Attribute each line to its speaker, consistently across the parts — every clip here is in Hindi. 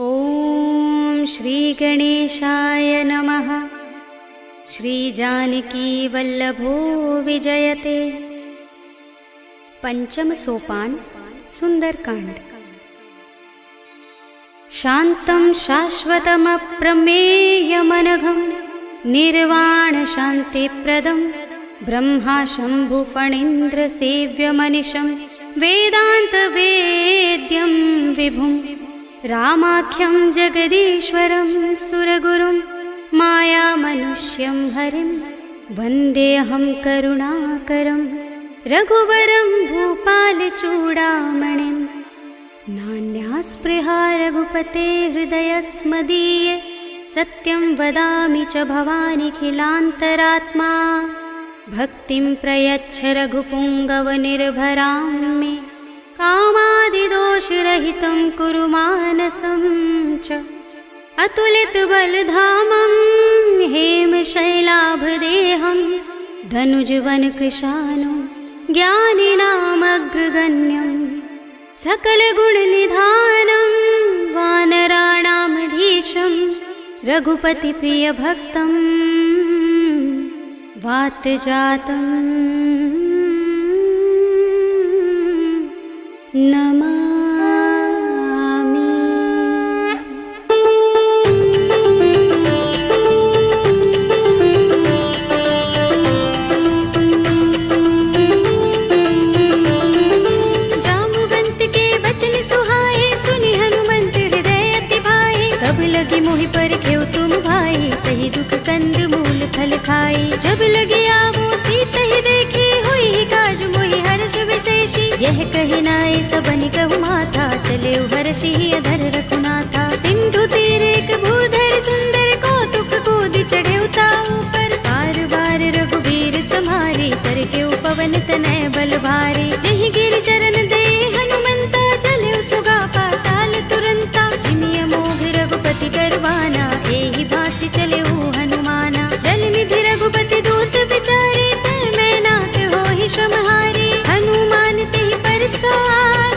Speaker 1: ॐ श्री गणेशाय नमः। श्री जानकी वल्लभो विजयते। पंचम सोपान सुंदरकांड। शांतं शाश्वतमप्रमेयमनघं निर्वाण शान्तिप्रदं ब्रह्मा शंभु फणीन्द्र सेव्यमनिशं वेदांत वेद्यं विभुं रामाख्यं जगदीश्वरं सुरगुरुं मायामनुष्यं हरिं वन्देऽहं करुणाकरं रघुवरं भूपालचूडामणिं। नान्यास्पृहा रघुपते हृदयस्मदीये सत्यं वदामि च भवानिखिलान्तरात्मा। भक्तिं प्रयच्छ रघुपुङ्गवनिर्भरां मे कामादिदोषरहितं कुरु मानसं च। अतुलितबलधामं हेमशैलाभदेहं धनुजवनकृशानुं ज्ञानिनामग्रगण्यं सकलगुणनिधानं वानराणामधीशं रघुपतिप्रियभक्तं वातजातं नमामि। जामुवंत के बचन सुहाए सुनि हनुमंत हृदय अति भाए। तब लगी मोहि पर खेव तुम भाई सही दुख कंद मूल फल खाई। जब लगे आवो सीता ही देखी हुई काज मोहि हर्ष विशेषी। यह कही नाय सबनि कहु माथा चले हर्षि अधर रघुनाथा। सिंधु तीर एक भूधर सुंदर कौतुक कूदि चढ़े उताऊ पर। बार बार रघुवीर समारे कर के पवन तनय बल भारे। जहि गिर चरण दे हनुमंता चले सुगा पाताल तुरंता। जिमिय मोघ रघुपति करवाना एहि भांति चले हनुमाना। जल निधि रघुपति दूत बिचारे तय मैं नाथ होहि श्रमहारी। हनुमान तेहि परसा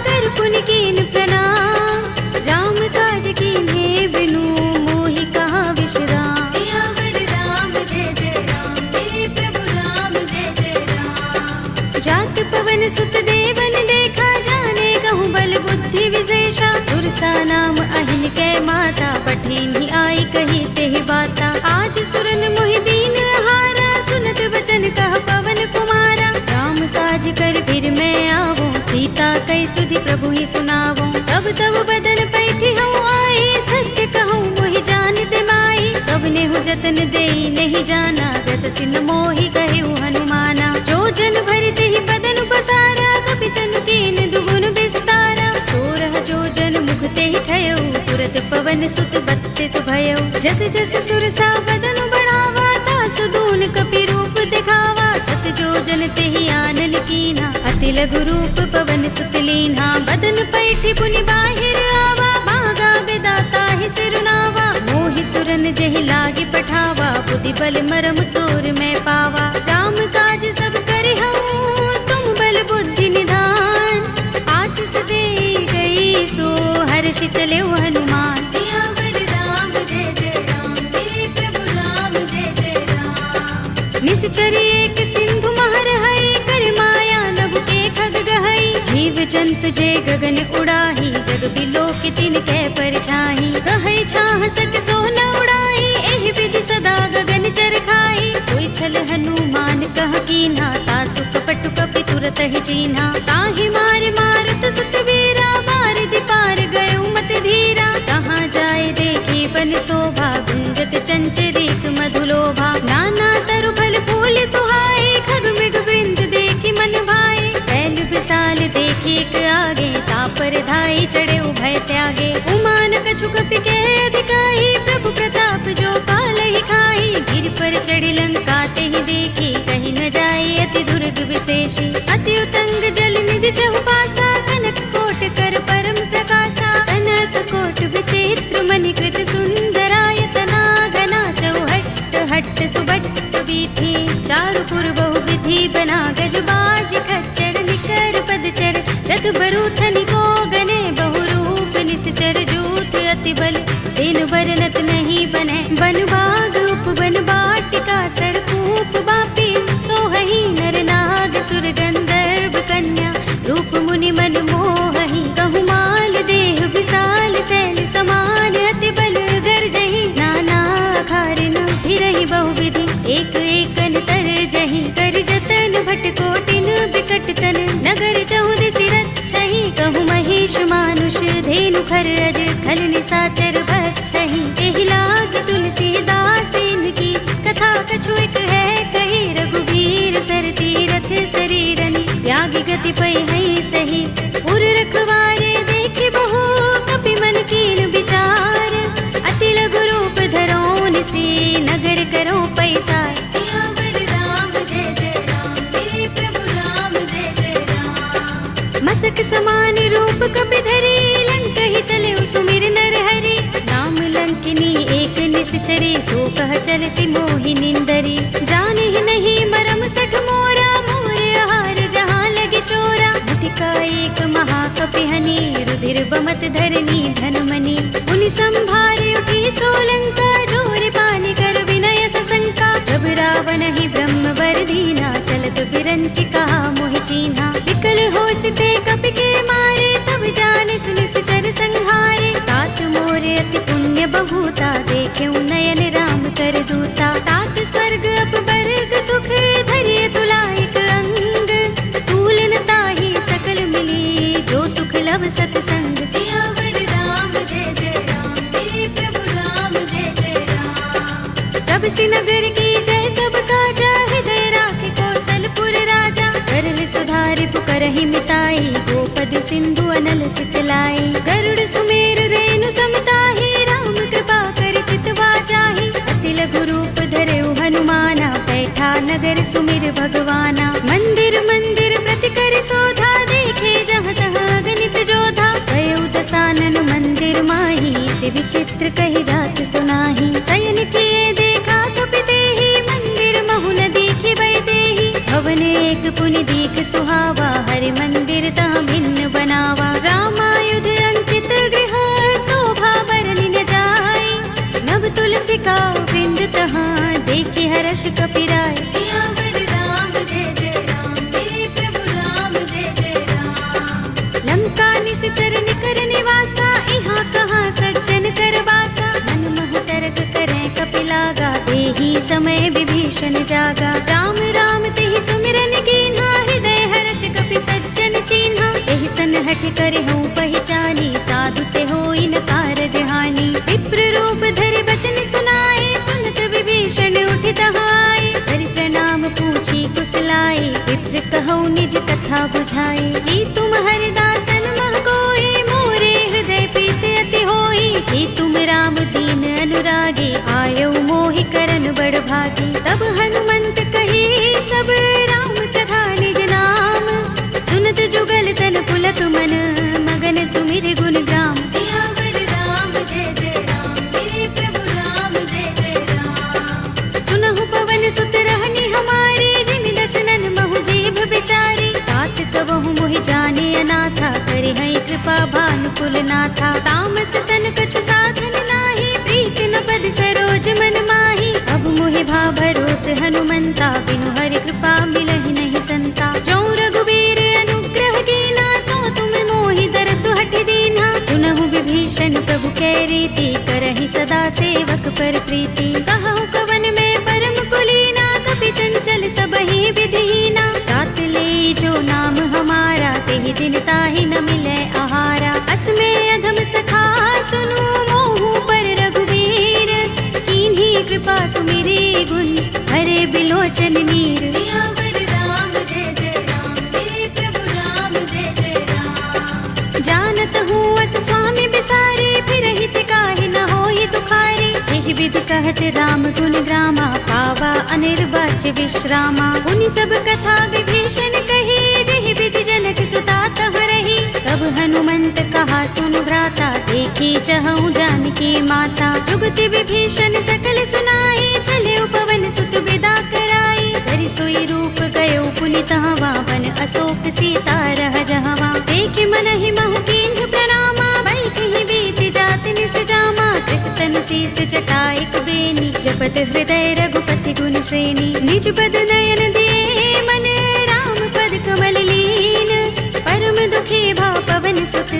Speaker 1: कर पुनि कीन प्रणाम। राम काज कीन्हे बिनु मोहि कहाँ विश्राम। सियावर राम जय जय राम मेरे प्रभु राम जय जय राम। जात पवन सुत देवन देखा जाने कहूँ बल बुद्धि विशेषा। सुरसा नाम अहिन कै माता पठिन्हि आई कही तेहि बाता। आज सुरन मोहि दीन हारा सुनत बचन कह पवन कुमारा। राम काज कर फिर मैं आवो सीता कई सुधि प्रभु ही सुनावो। तब तब बदन पैठी हूँ आई सत्य कहूँ मोहि जानते माई। तब नेहु जतन देई नहीं जाना दस सिन मोहि कहे हनुमाना। जो जन भरते ही बदन पसारा कपितनु कीन दुगुन विस्तारा। सोरह जो जन मुखते ही ठयो तुरत पवन सुत बत्तीस भयो। जस जस सुरसा बदन बढ़ावा तासु दून कपि रूप दिखावा। सत जो जन तेहि आनन कीन्हा अति लघु रूप पवन सुत लीन्हा। बदन पैठी पुनि बाहिर आवा मागा विदाता ही सिरुनावा। मोहि सुरन जेहि लागे पठावा बुद्धि बल मरम तोर मैं पावा। राम काज सब करि हूँ तुम बल बुद्धि निधान। आशीष दे गई सो हर्षि चले हनुमान। सियावर राम जय जय राम मेरे प्रभु राम जय जय राम। निश्चर एक सिंधु महर हई कर माया नभ के खग गहई। जीव जंतु जे गगन उड़ाही जग बिलोक तिन कै परछाई। कहै छाह सक सोन उड़ाई एहि विधि सदा गगन चर खाई। सोई छल हनुमान कह कीन्हा तासु कपट कपि तुरत ही चीन्हा। ताहि मार मारुत सुत वीरा बारिधि पार गयो मत धीरा। कहाँ जाए देखी बन शोभा गुंजत चंचरीक मधुलोभा। नाना तरु फल फूल सुहाए खग मृग वृंद देखी मन भाए। शैल विशाल देखी एक आगे तापर धाई चढ़े भय त्यागे। उमान कछु कपि के अधिकाई प्रभु प्रताप जो पालहि खाई। गिर पर चढ़ी लंका तेहि देखी कहीं न जाए अति दुर्ग विशेषी। अति उतंग जल निधि चहुपासा कनक कोट कर परम प्रकाशा। कनक कोट विचित्र मणिकृत सुंदरायतना घना चौहट्ट हट्ट सुबट्ट बीथी। चारु पुर बहु विधि बना गज बाज खच्चर निकर पदचर। रथ बरूथनि को गने बहु रूप निश्चर जूथ अति बल तेन बरनत नहीं बने। बन बाग उपवन बाटिका सरकूप बापी सोहहि नर नाग सुर गंधर्व कन्या रूप मुनि मन मोहहि। कहु माल देह विशाल शैल समान अति बल गर्जहि। नाना खारिन फिरहि बहुविधि एक एकन तर जहि। कर जतन भट कोटिन बिकट तन नगर चहुदिसि रक्षहि। कहु महेश मानुष धेनु खर अज खल निशाचर बक्षहि। एहि लाग तुलसीदास इनकी कथा कछु एक है कही। रघुबीर सर तीरथ शरीरनि त्यागी गति पै है सही। उर रखवारे देखि बहु कपि मन कीन विचार। अति लघु रूप धरौन से नगर करो पैसार। सियावर राम जय जय राम मेरे प्रभु राम जय जय राम। मसक समान रूप कपि धरे लंक ही चले सुमिर नर हरि। नाम लंकिनी एक निश्चरी सो कह चल सि मोहि निंदरी। जाने ही नहीं मरम सठ मोरा मोर आहार जहाँ लगे चोरा। मुटिका एक महाकपिहनि रुधिर बमत धरनी धनमणि। उनि संभारे उठी सोलंका जोर पानी कर विनय सशंका। जब रावण ही ब्रह्म वर दीना चलत बिरंचि कहा मोहि चीन्हा। विकल होसिते कपि के मारे तब जाने सुनि चर संहारे। तात मोरे अति पुण्य बहुता देखे नयन राम कर दूता। तात स्वर्ग अपवर्ग सुख धरिय तुलायक अंग। तूलन ताहि सकल मिली जो सुख लव सतसंग। सियावर राम जय जय राम मेरे प्रभु राम जय जय राम। तब सि नगर की जय सब काजा हृदय राखि कौशलपुर राजा। करल सुधारि पुकारहि मिताई गोपद सिंधु अनल सितलाई। गरुड़ सुमेर रेणु समताहि राम कृपा कर चितवा जाहि। अति लघु रूप धरऊ हनुमाना बैठा नगर सुमिर भगवाना। मंदिर मंदिर प्रति कर शोधा देखे जहाँ तहाँ गणित जोधा। गयउ दसानन मंदिर माही ते विचित्र कहि जात सुनाही। शयन किए देखा कपि तेहि मंदिर महु न दीखि बै देहि। भवन एक पुनि दीख सुहावा हरि मंदिर तह भिन्न बनावा। रामायुध अंकित गृह शोभा बरनि न जाय। नव तुलसी का वृंद तहाँ देखि हर्ष कपि राय। सियावर राम जय जय राम मेरे प्रभु राम जय जय राम। लंका निश्चर निकर निवासा इहाँ कहाँ सज्जन कर बासा। मन महु तर्क करें कपि लागा तेहि समय विभीषण जागा। राम राम तेहि सुमिरन कीन्हा हृदय हर्ष कपि सज्जन चीन्हा। एहि सन हठ करे हूँ पहचानी साधु ते होई न कारज हानि। विप्र रूप धरि बचन सुनाए सुनत विभीषण उठ तहाए। हरि प्रणाम पूछी कुशलाए विप्र कहौ निज कथा बुझाए। कि तुम हरिदासन मह कोई मोरे हृदय प्रीत अति होई। कि तुम राम दीन अनुरागी आयौ मोहि करन बड़ भागी। तब हनुमंत कही सब राम तथा निज नाम। सुनत जुगल तन पुलक मन मगन सुमिर गुण ग्राम। सियावर राम जय जय राम मेरे प्रभु राम जय जय राम। सुनहु पवन सुत रहनी हमारे जिमि दसनन महु जीभ बिचारी। तात कबहु मोहि जाने अनाथा करि हैं कृपा भानुकुल नाथा। तामस तन कछु साधन नाही प्रीत न पद सरोज मन माही। अब मोहि भा भरोस हनुमंता बिनु हरि कृपा मिलहि नहीं संता। जो रघुबीर अनुग्रह कीना तो तुम मोहि दरसु हठ दीन्हा। सुनहु विभीषण प्रभु कै रीति करहि सदा सेवक पर प्रीति। कहु कवन में परम कुलीना कपि चंचल सबहि विधिहीना। तात ले जो नाम हमारा तेहि दिन ताहि न मिलै आहारा। अस में अधम सखा सुनु मोहु पर रघुबीर। कीन्ही कृपा सुमिरी गुण हरे बिलोचन नीर। सियावर राम जय जय राम मेरे प्रभु राम जय जय राम। जानत हूँ अस स्वामी बिसारे फिरहि काहि न होहि दुखारी। एहि विधि कहत राम गुण ग्रामा पावा अनिर्वाच्य विश्रामा। उनि सब कथा विभीषण कही जेहि विधि जनक सुता तह रही। तब हनुमंत कहा सुन भ्राता देखी चहु जानकी माता। जुगति विभीषण सकल सुनाई चले पवन सुत विदा कराई। धरि सोई रूप गयो पुनि तहवा बन अशोक सीता रह जहवा। देखि मन ही महु कीन्ह प्रणामा बैठहि बीति जात निस शीस जटायक बेनी, जपत हृदय रघुपति गुण श्रेणी। निज पद नयन दिए मन, राम पद कमल लीन। परम दुखी भाव पवन सुत,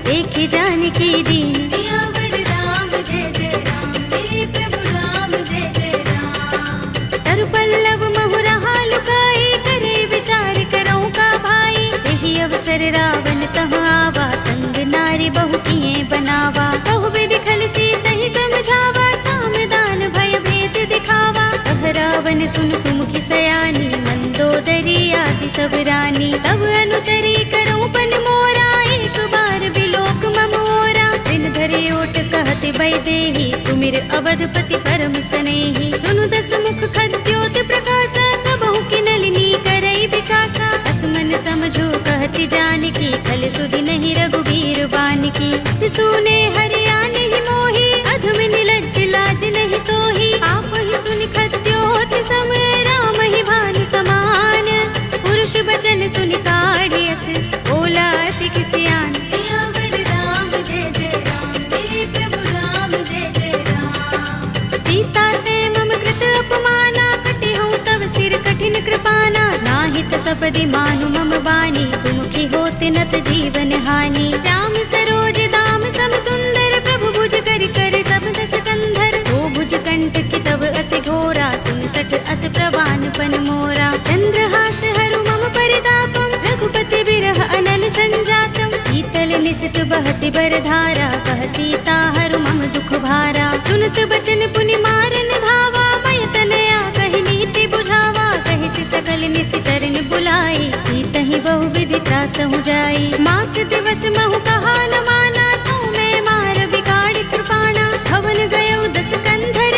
Speaker 1: देखे जानकी दीन। सियावर राम जय जय राम, मेरे प्रभु राम जय जय राम। तरु पल्लव महु रहा लुकाई, करे विचार करऊं का भाई। यही अवसर रावण तह आवा, संग नारी बहु किए बनावा। बहु विधि खल सीतहि समझावा, सामदान भय भेद दिखावा। कह रावण सुन सुमुखी सयानी, मंदोदरी आदि सब रानी। तब अनुचरी करऊं पन मोरा, एक बार बिलोक मम ओरा। दिन धरे ओट कहते वैदेही, सुमिर अवधपति परम सनेही। सुनु दस मुख खद्योत प्रकाशा, कबहु की नलिनी करई विकासा। असमन समझो कहती जानकी, खल सुधि नहीं रघुबीर बानकी। सुने हरियाण ही मोही, अधम निलज्ज लाज नहीं तोही। आप ही सुनि खद्योत सम, राम ही भानु समान। पुरुष बचन सुनि काढ़ियस, बोला अति किसियान। सियावर राम जय जय राम, मेरे प्रभु राम जय जय राम। सीता ते मम कृत अपमाना, कटे हूँ तव सिर कठिन कृपाना। नाहित सपदि मानु मम बानी, सुमुखी होते नत जीवन हानि। राम सरोज दाम सम सुंदर, प्रभु भुज कर कर सब दस कंधर। ओ भुज कंठ की तब अस घोरा, सुन सठ अस प्रवान पन मोरा। चंद्रहास हरु मम परितापम, रघुपति बिरह अनल संजातम। शीतल निसित बहसि बरधारा, कह सीता हरु मम दुख भारा। सुनत बचन पुनि मारन धावा, मय तनया कहि नीति बुझावा। कहि सकल निसिचरन बुलाई, सीतहि बहु विधि त्रासहु जाई। मास दिवस महु कहा न माना, तू मैं मार बिगाड़ कृपाणा। हवन गयो दस कंधर,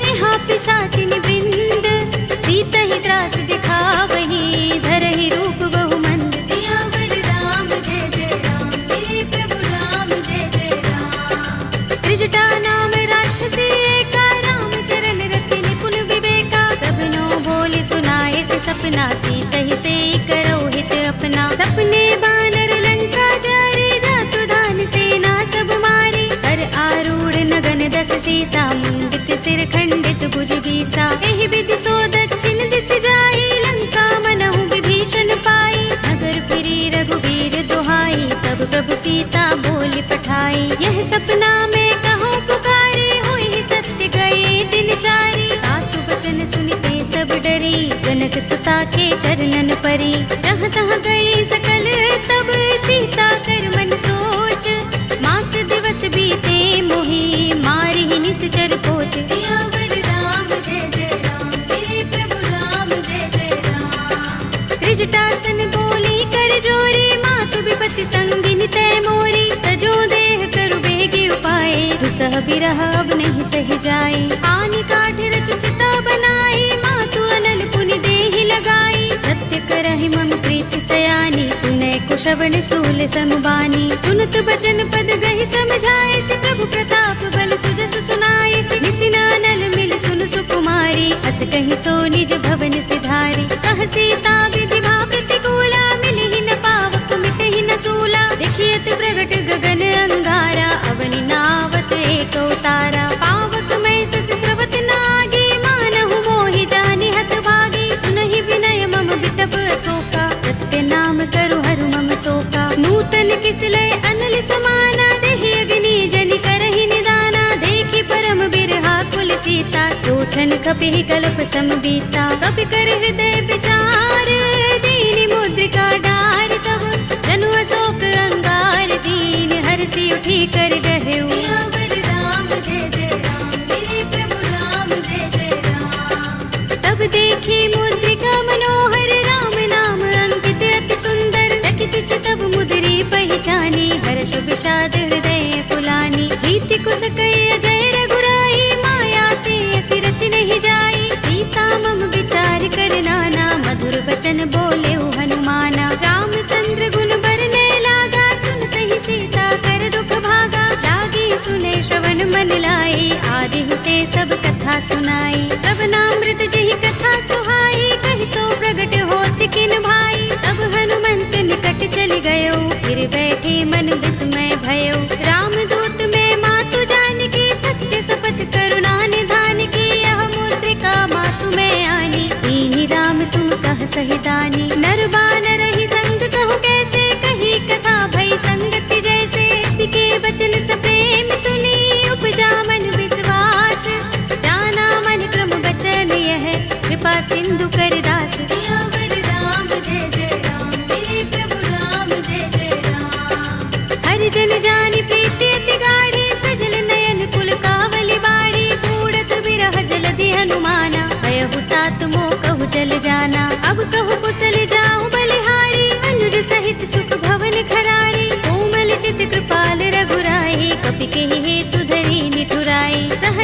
Speaker 1: यहाँ पिशाचिनि वृंद। सीतहि त्रास दिखावही, धरहि रूप बहु मंद। सियावर राम जय जय राम, मेरे प्रभु राम जय जय राम। त्रिजटा नाम राक्षसी एका, राम चरण रति निपुण विवेका। सबनो बोले सुनाए से सपना, सीतहि से करो हित अपना। सपने बानर लंका जारे, जातु धान सेना सब मारे। हर आरूढ़ नगन दस सीसा, मुंडित सिर खंडित भुज बीसा। एहि विधि सो दक्षिण दिस जाई, लंका मनहु विभीषण पाई। नगर फिरी रघुबीर दुहाई, तब प्रभु सीता बोली पठाई। यह सपना में कहो पुकारी, होई सत्य गए दिन चारी। सासु बचन सुनते सब डरी, जनक सुता के चरणन परी। जहाँ तहाँ गई सकल तब, सीता कर मन सोच। मास दिवस बीते मोही, मारी ही निश्चर पोच। सियावर राम जय जय राम, मेरे प्रभु राम जय जय राम। त्रिजटासन बोली कर जोरी, मातु विपति संगिनी तय मोरी। तजो देह करु बेगी उपाय, दुसह बिरह अब नहीं सह जाए। आनि काठ रचु चिता बनाई, मातु अनल पुनि देहि लगाई। सत्य करहि मम प्रीति सयानी, सुनै कुशवन सूल समबानी। सुनत बचन पद गहि समझाए, से प्रभु प्रताप बल सुजस सुनाए। से निसिना नल मिल सुन सुकुमारी, अस कहि सो निज भवन सिधारी। कह सीता विधि भा प्रतिकूला, मिलि ही न पावक मिटहि न सूला। देखियत प्रगट गगन अंगारा, अवनि नावत एक उतारा। पावक मैं सस स्रवत नागी, मानहु मोहि जानि हत भागी। सुनहि विनय मम बिटप अशोका, सत्य नाम करु हरु मम शोका। नूतन किसलय अनल समाना, देहि अग्नि जनि करहि निदाना। देखि परम बिरहा कुल सीता, लोचन कपिहि कल्प सम बीता। कपि कर हृदय विचार, दीनि मुद्रिका डार। तब जनु अशोक अंगार, दीन हर्षि उठी कर गहेउ। सियावर राम जय जय राम, मेरे प्रभु राम जय जय राम। तब देखी मुद्रिका मनोहर, राम नाम अंकित अति सुंदर। चकित चितव मुद्री पहचानी, हर्ष विषाद हृदय पुलानी। जीति कुस कय जय रघुराई, माया ते असि रच नहीं जाई। सीता मम विचार कर नाना, मधुर वचन बोले हनुमाना। रामचंद्र गुण बरने लागा, सुनतहि सीता कर दुख भागा। लागी सुने श्रवण मन लाई, आदि हुते सब कथा सुनाई। तब नामृत जहि कथा सुहाई, कहि सो प्रगट होत किन भाई। तब हनुमंत निकट चल गयो, फिर बैठे मन विस्मय भयो। रामदूत में मातु जानकी, सत्य सपथ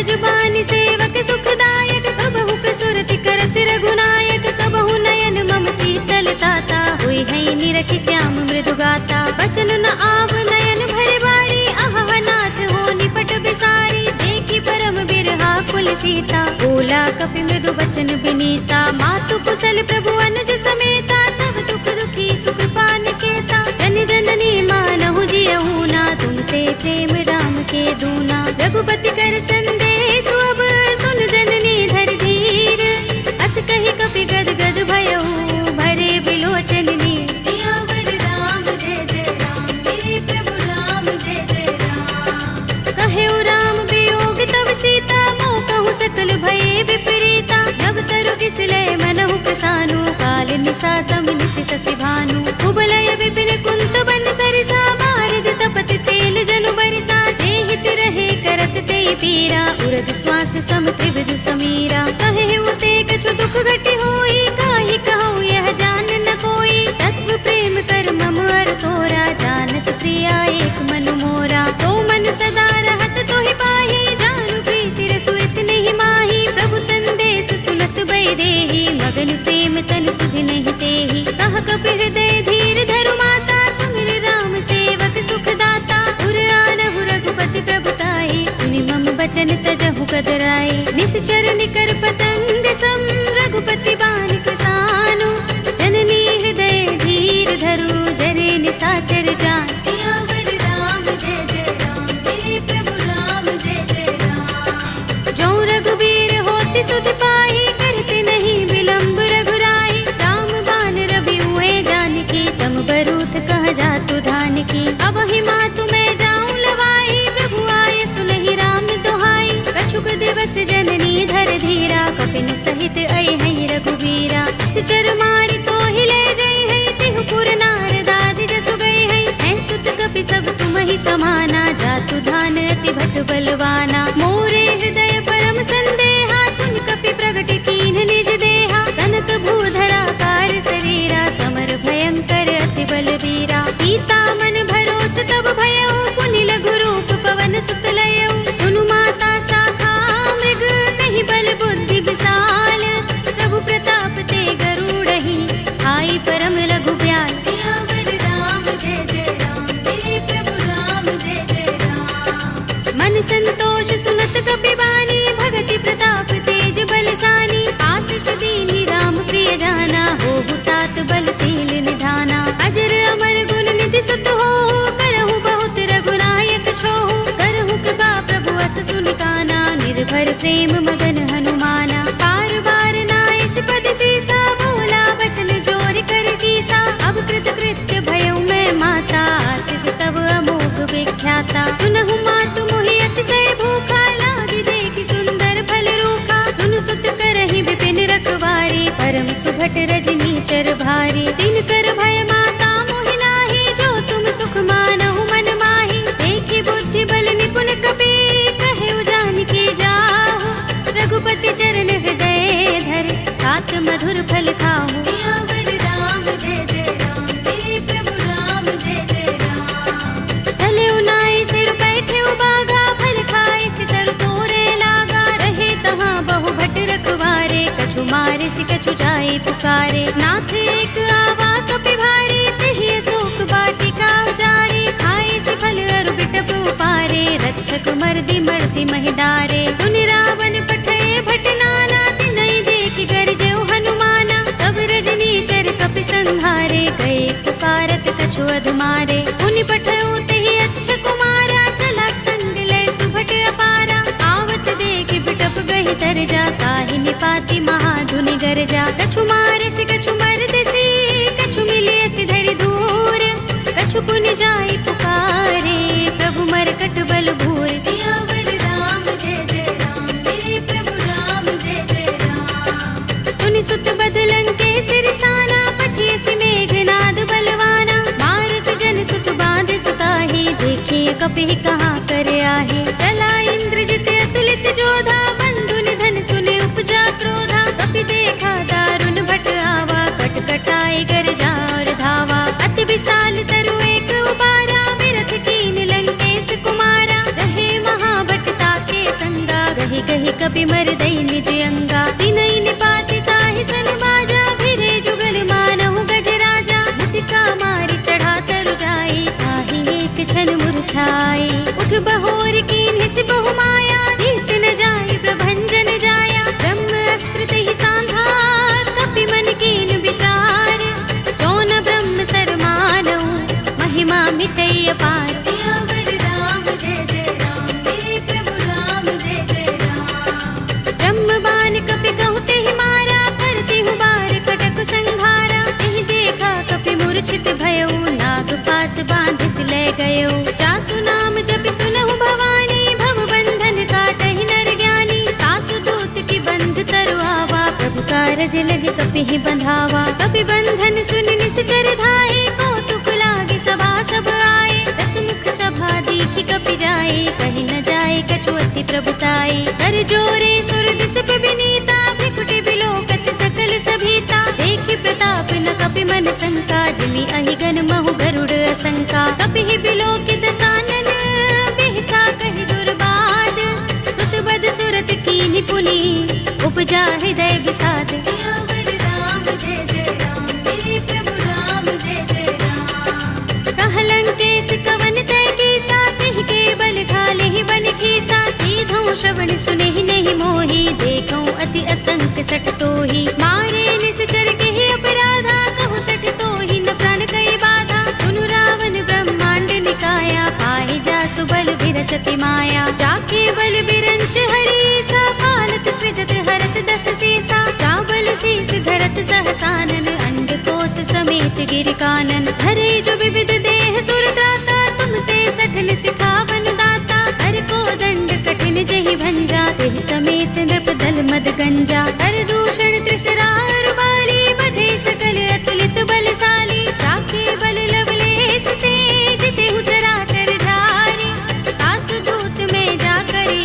Speaker 1: जुबान सेवक सुखदायक, कबहु कसुरति करत रघुनायक, कबहु नयन मम शीतल ताता, हुई है निरखि श्याम मृदु गाता। बचन न आव नयन भर बारी, आह नाथ हो निपट बिसारी, देखी परम बिरहा कुल सीता, बोला कपि मृदु बचन बिनीता। मातु कुशल प्रभु अनुज समेता, तब दुख दुखी सुख पान केता। जन जननी मानहु जियहु ना, तुम ते प्रेम राम के दूना। रघुपति कर संदेश अब सुन जननी धर धीर, अस कही कपि गद गद भयहु भरे बिलोचन नीर। सियावर राम जय जय राम, मेरे प्रभु राम जय जय राम। कहेउ राम वियोग तब सीता, मोह कहूँ सकल भये विपरीता। नभ तरु किसलय मनहु प्रसानु, काल निसा समिनिसि शशि भानु। कुबलय विपिन कुंत बन सरिसा, बारिद तपत तेल जनु बरिसा। जे हित रहे करत ते पीरा, उरग श्वास सम त्रिविध समीरा। कहे उते कछु दुख घटि होई, काहि कहूँ यह जान न कोई। तत्व प्रेम कर मम अर तोरा, जानत प्रिया एक मन मोरा। तो मन सदा रहत तोहि पाहि, जानु प्रीति रसु इतने माही। प्रभु संदेश सुनत बै देहि, मगन प्रेम तन सुधि नहीं तेहि। कह कपि हृदय धीर धरु माता, सुमिर राम सेवक सुख दाता। उर आनहु रघुपति प्रभुताई, सुनि मम बचन तजहु कदराई। निश्चर निकर पतंग सम, रघुपति बानिक सानु। जननी हृदय धीर धरु, जरे निसाचर जान। सियावर राम जय जय राम, मेरे प्रभु राम जय जय राम। जो रघुबीर होति सुधि पाहि, करते नहीं विलंब रघुराई। राम बान रवि हुए जानकी, तम बरूथ कह जातु धान की। अब ही मातु मैं जाऊं लवाई, प्रभु आय सुनहि राम दोहाई। कछुक दिवस जननी धर धीरा, कपिन सहित अइ है रघुबीरा। सिचर मारि तो ही ले जई है, तिहु पुर नारदादि जसु गई है। हैं सुत कपि सब तुम ही समाना, जातु धान अति भट बलवाना। मोरे हृदय परम संदेहा, सुन कपि प्रगट कीन्ह निज देहा। कनक भूधरा कार शरीरा, समर भयंकर अति बलवीरा। सीता मन भरोस तब भयउ, पुनि लघु रूप पवन सुत लयउ। सुनु माता शाखा मृग, नहीं बल बुद्धि विशाल। प्रभु प्रताप ते गरुड़हि, आई परम लघु ब्याल। सियावर राम जय जय राम, मेरे प्रभु राम जय जय राम। मन संतोष सुनत कपि बानी, भगति प्रताप तेज बलसानी। आशीष दीन्हि राम प्रिय जाना, होहु तात बलशील निधाना। अजर अमर गुण निधि सुत होहु, करहु बहुत रघुनायक छोहु। करहु कृपा प्रभु अस सुनि काना, निर्भर प्रेम मगन हनुमाना। बार बार नाइस पद सीसा, बोला बचन जोर कर कीसा। अब कृत कृत्य भयउ मैं माता, आशीष तब अमोघ विख्याता। सुनहु मातु मोहि अतिशय भूखा, लागी देखि सुंदर फल रूखा। सुन सुत करहि विपिन रखवारी, परम सुभट रजनी चर भारी। दिन कर भय माता मोहि नाहि, जो तुम सुख मानहु मन माहि। देखि बुद्धि बल निपुण कपि, कहेउ जानकी जाहु। रघुपति चरण हृदय धर, तात मधुर फल खाहु। सियावर राम जय जय राम, मेरे प्रभु राम जय जय राम। चले उनाई सिर बैठे उबागा, फल खाए सितर तोरे लागा। रहे तहाँ बहु भट रखवारे, कछु मारे सि कछु जाए पुकारे। नाथ एक आवा कपि भारी, तिहि अशोक वाटिका उजारी। खाए सि फल अरु बिटप उपारे, रक्षक मर्दि मर्दि महि डारे। सुनि रावण पठय भट नाना, तिनहि देखि गरजेउ हनुमाना। सब रजनी चर कपि संहारे, गए पुकारत कछु अधमारे। पुनि पठउ तेहि अच्छ कुमारा, चला संग लय सुभट अपारा। आवत देखि बिटप गहि तरजा, काहि निपाति महाधुनि गरजा। कछु मारे सि कछु मरदेसि, कछु मिलियसि धरि धूर। कछु पुनि जाई पुकारे, प्रभु मरकट बल भूर। सियावर राम जय जय राम, मेरे प्रभु राम जय जय राम। तुनि सुत बध लंकेश रिसाना, पठियसि मेघनाद बलवाना। मारस जन सुत बांध सुताहि, देखिए कपि कहाँ कर आहे। चला इंद्रजित अतुलित जोधा, बंधु निधन सुने उपजा क्रोधा। कपि देखा दारुण भट आवा, कट कटाए गरजा और धावा। अति विशाल तरु एक उबारा, विरथ कीन लंकेश कुमारा। रहे महाभट ताके संगा, गहि कपि मर दई निज अंगा तिनई निपाति ताहि सन बाजा भिरे जुगल मानहु गज राजा मुटिका मारी चढ़ा तरु जाई ताहि एक क्षण मुरझाई उठ बहोर कीन हिस बहु माया जीत न जाई प्रभंजन जाया ब्रह्म अस्त्र तहि सांधा कपि मन कीन विचार जौन ब्रह्म सर मानऊ महिमा मिटई अपार सियावर राम जय जय राम मेरे प्रभु राम जय जय राम ब्रह्म बाण कपि कहु तेहि मारा करती हूँ बार कटक संहारा तेहि देखा कपि मूर्छित भयउ नाग पास बांधिस ले गयो जासु नाम जपि सुनहु भवानी भव बंधन काटहि नर ज्ञानी तासु दूत की बंध तरु आवा प्रभु कारज लग कपि ही बंधावा कपि बंधन सुन निश्चर धाये कौतुक लागे सभा सब आए दसमुख सभा दीखि कपि जाए कहीं न जाए कछु अति प्रभुताई कर जोरे सुर दिस पे विनीता भ्रिकुटि बिलोकत सकल सभीता देखि प्रताप न कपि मन शंका जिमि अहिगन महु गरुड़ असंका कपि ही बिलोकित सानन बिहसा कहि दुर्बाद सुत बद सुरत कीन्हि पुनि उपजा हृदय विषाद सियावर राम जय जय राम मेरे प्रभु राम जय जय राम कहलंकेश कवन तय कीसा तिहि के बल ढाले ही बन खीसा कीधौ श्रवण सुनेहि नहीं मोहि देखौ अति असंक सठ तोहि मारे निश्चर केहि अपराधा कहु सठ तोहि न प्राण कई बाधा सुनु रावण ब्रह्मांड निकाया पाहि जासु बल विरचति माया जाके बल बिरंच हरि सा पालत सृजत हरत दस सीसा चावल शीस धरत सहसानन अंड कोश समेत गिर कानन धरे जो विविध देह सुर दाता तुमसे सठन सिखावन दाता हर को दंड कठिन जहि भंजा तेहि समेत नृप दल मद गंजा कर दूषण त्रिसरार बाली बधे सकल अतुलित बलशाली जाके बल लवलेस तेज तेहु चराचर धारी तासु दूत में जा करी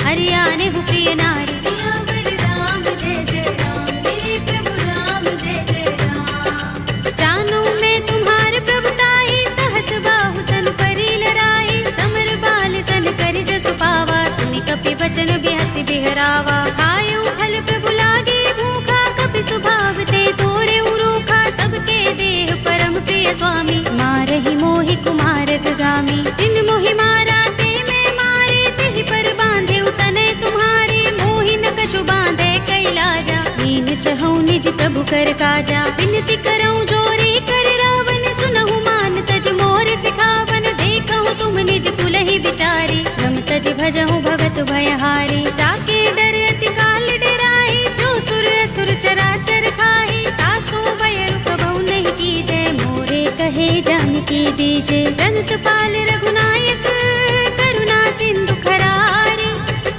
Speaker 1: हरियाणे हु प्रिय नारी सियावर राम जय जय राम मेरे प्रभु राम जय जय राम जानो मैं तुम्हारे प्रभुताई सहस बाहु सन परी लराई समर बाल सन कर जसु पावा सुनि कपि बचन बिहसि बिहरावा खायो फल प्रभु लागे भूखा कपि सुभाव ते तोरे उरूखा सबके देह परम प्रिय स्वामी मारहि मोहि कुमारत गामी जिन मोहि मारा ते मैं मारे तिहि पर बांधे तनय तुम्हारे मोहि न कछु बांधे कैलाजा मीन चहु निज प्रभु कर काजा विनती करऊं जोरे कर रावण सुनहु मान तज मोर सिखावन देखहु तुम निज कुल ही विचारी रम तज भजहु भगत भयहारी जाके डर अति काल डराई जो सुर असुर चराचर खाई तासो बयरु कबहु नहीं कीजे मोरे कहे जानकी दीजे रंत पाल रघुनायक करुणा सिंधु खरारी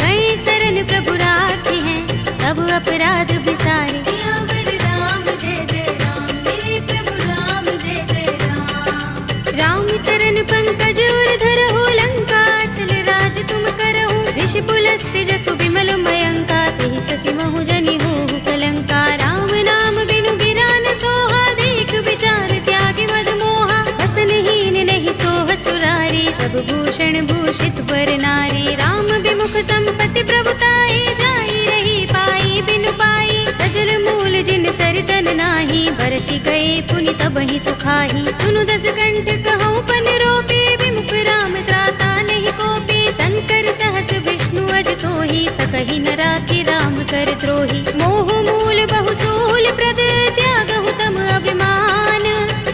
Speaker 1: कई शरण प्रभु राखी हैं तब अपराध बिसारे सियावर राम जय जय राम मेरे प्रभु राम जय जय राम राम चरण पंकज उर धरहु लंका चल राज तुम करहु ऋषि पुलस्त्य जसु विमल मयंका तेहि शशि महु जनि होहु कलंका राम नाम बिनु गिरा न सोहा देख विचार त्यागी मद मोहा वसनहीन नहीं सोह सुरारी सब भूषण भूषित वर नारी राम विमुख संपत्ति प्रभुताई जाई रही पाई बिनु पाई सजल मूल जिन सरितन नाही बरषि गए पुनि तबहि सुखाही सुनु दस कंठ कहूँ पन रोपे विमुख राम त्राता नहीं कोपे शंकर सहस विष्णु अज तोहि सकहि न राखी राम कर द्रोही मोह मूल बहु सूल प्रद त्यागहु तम अभिमान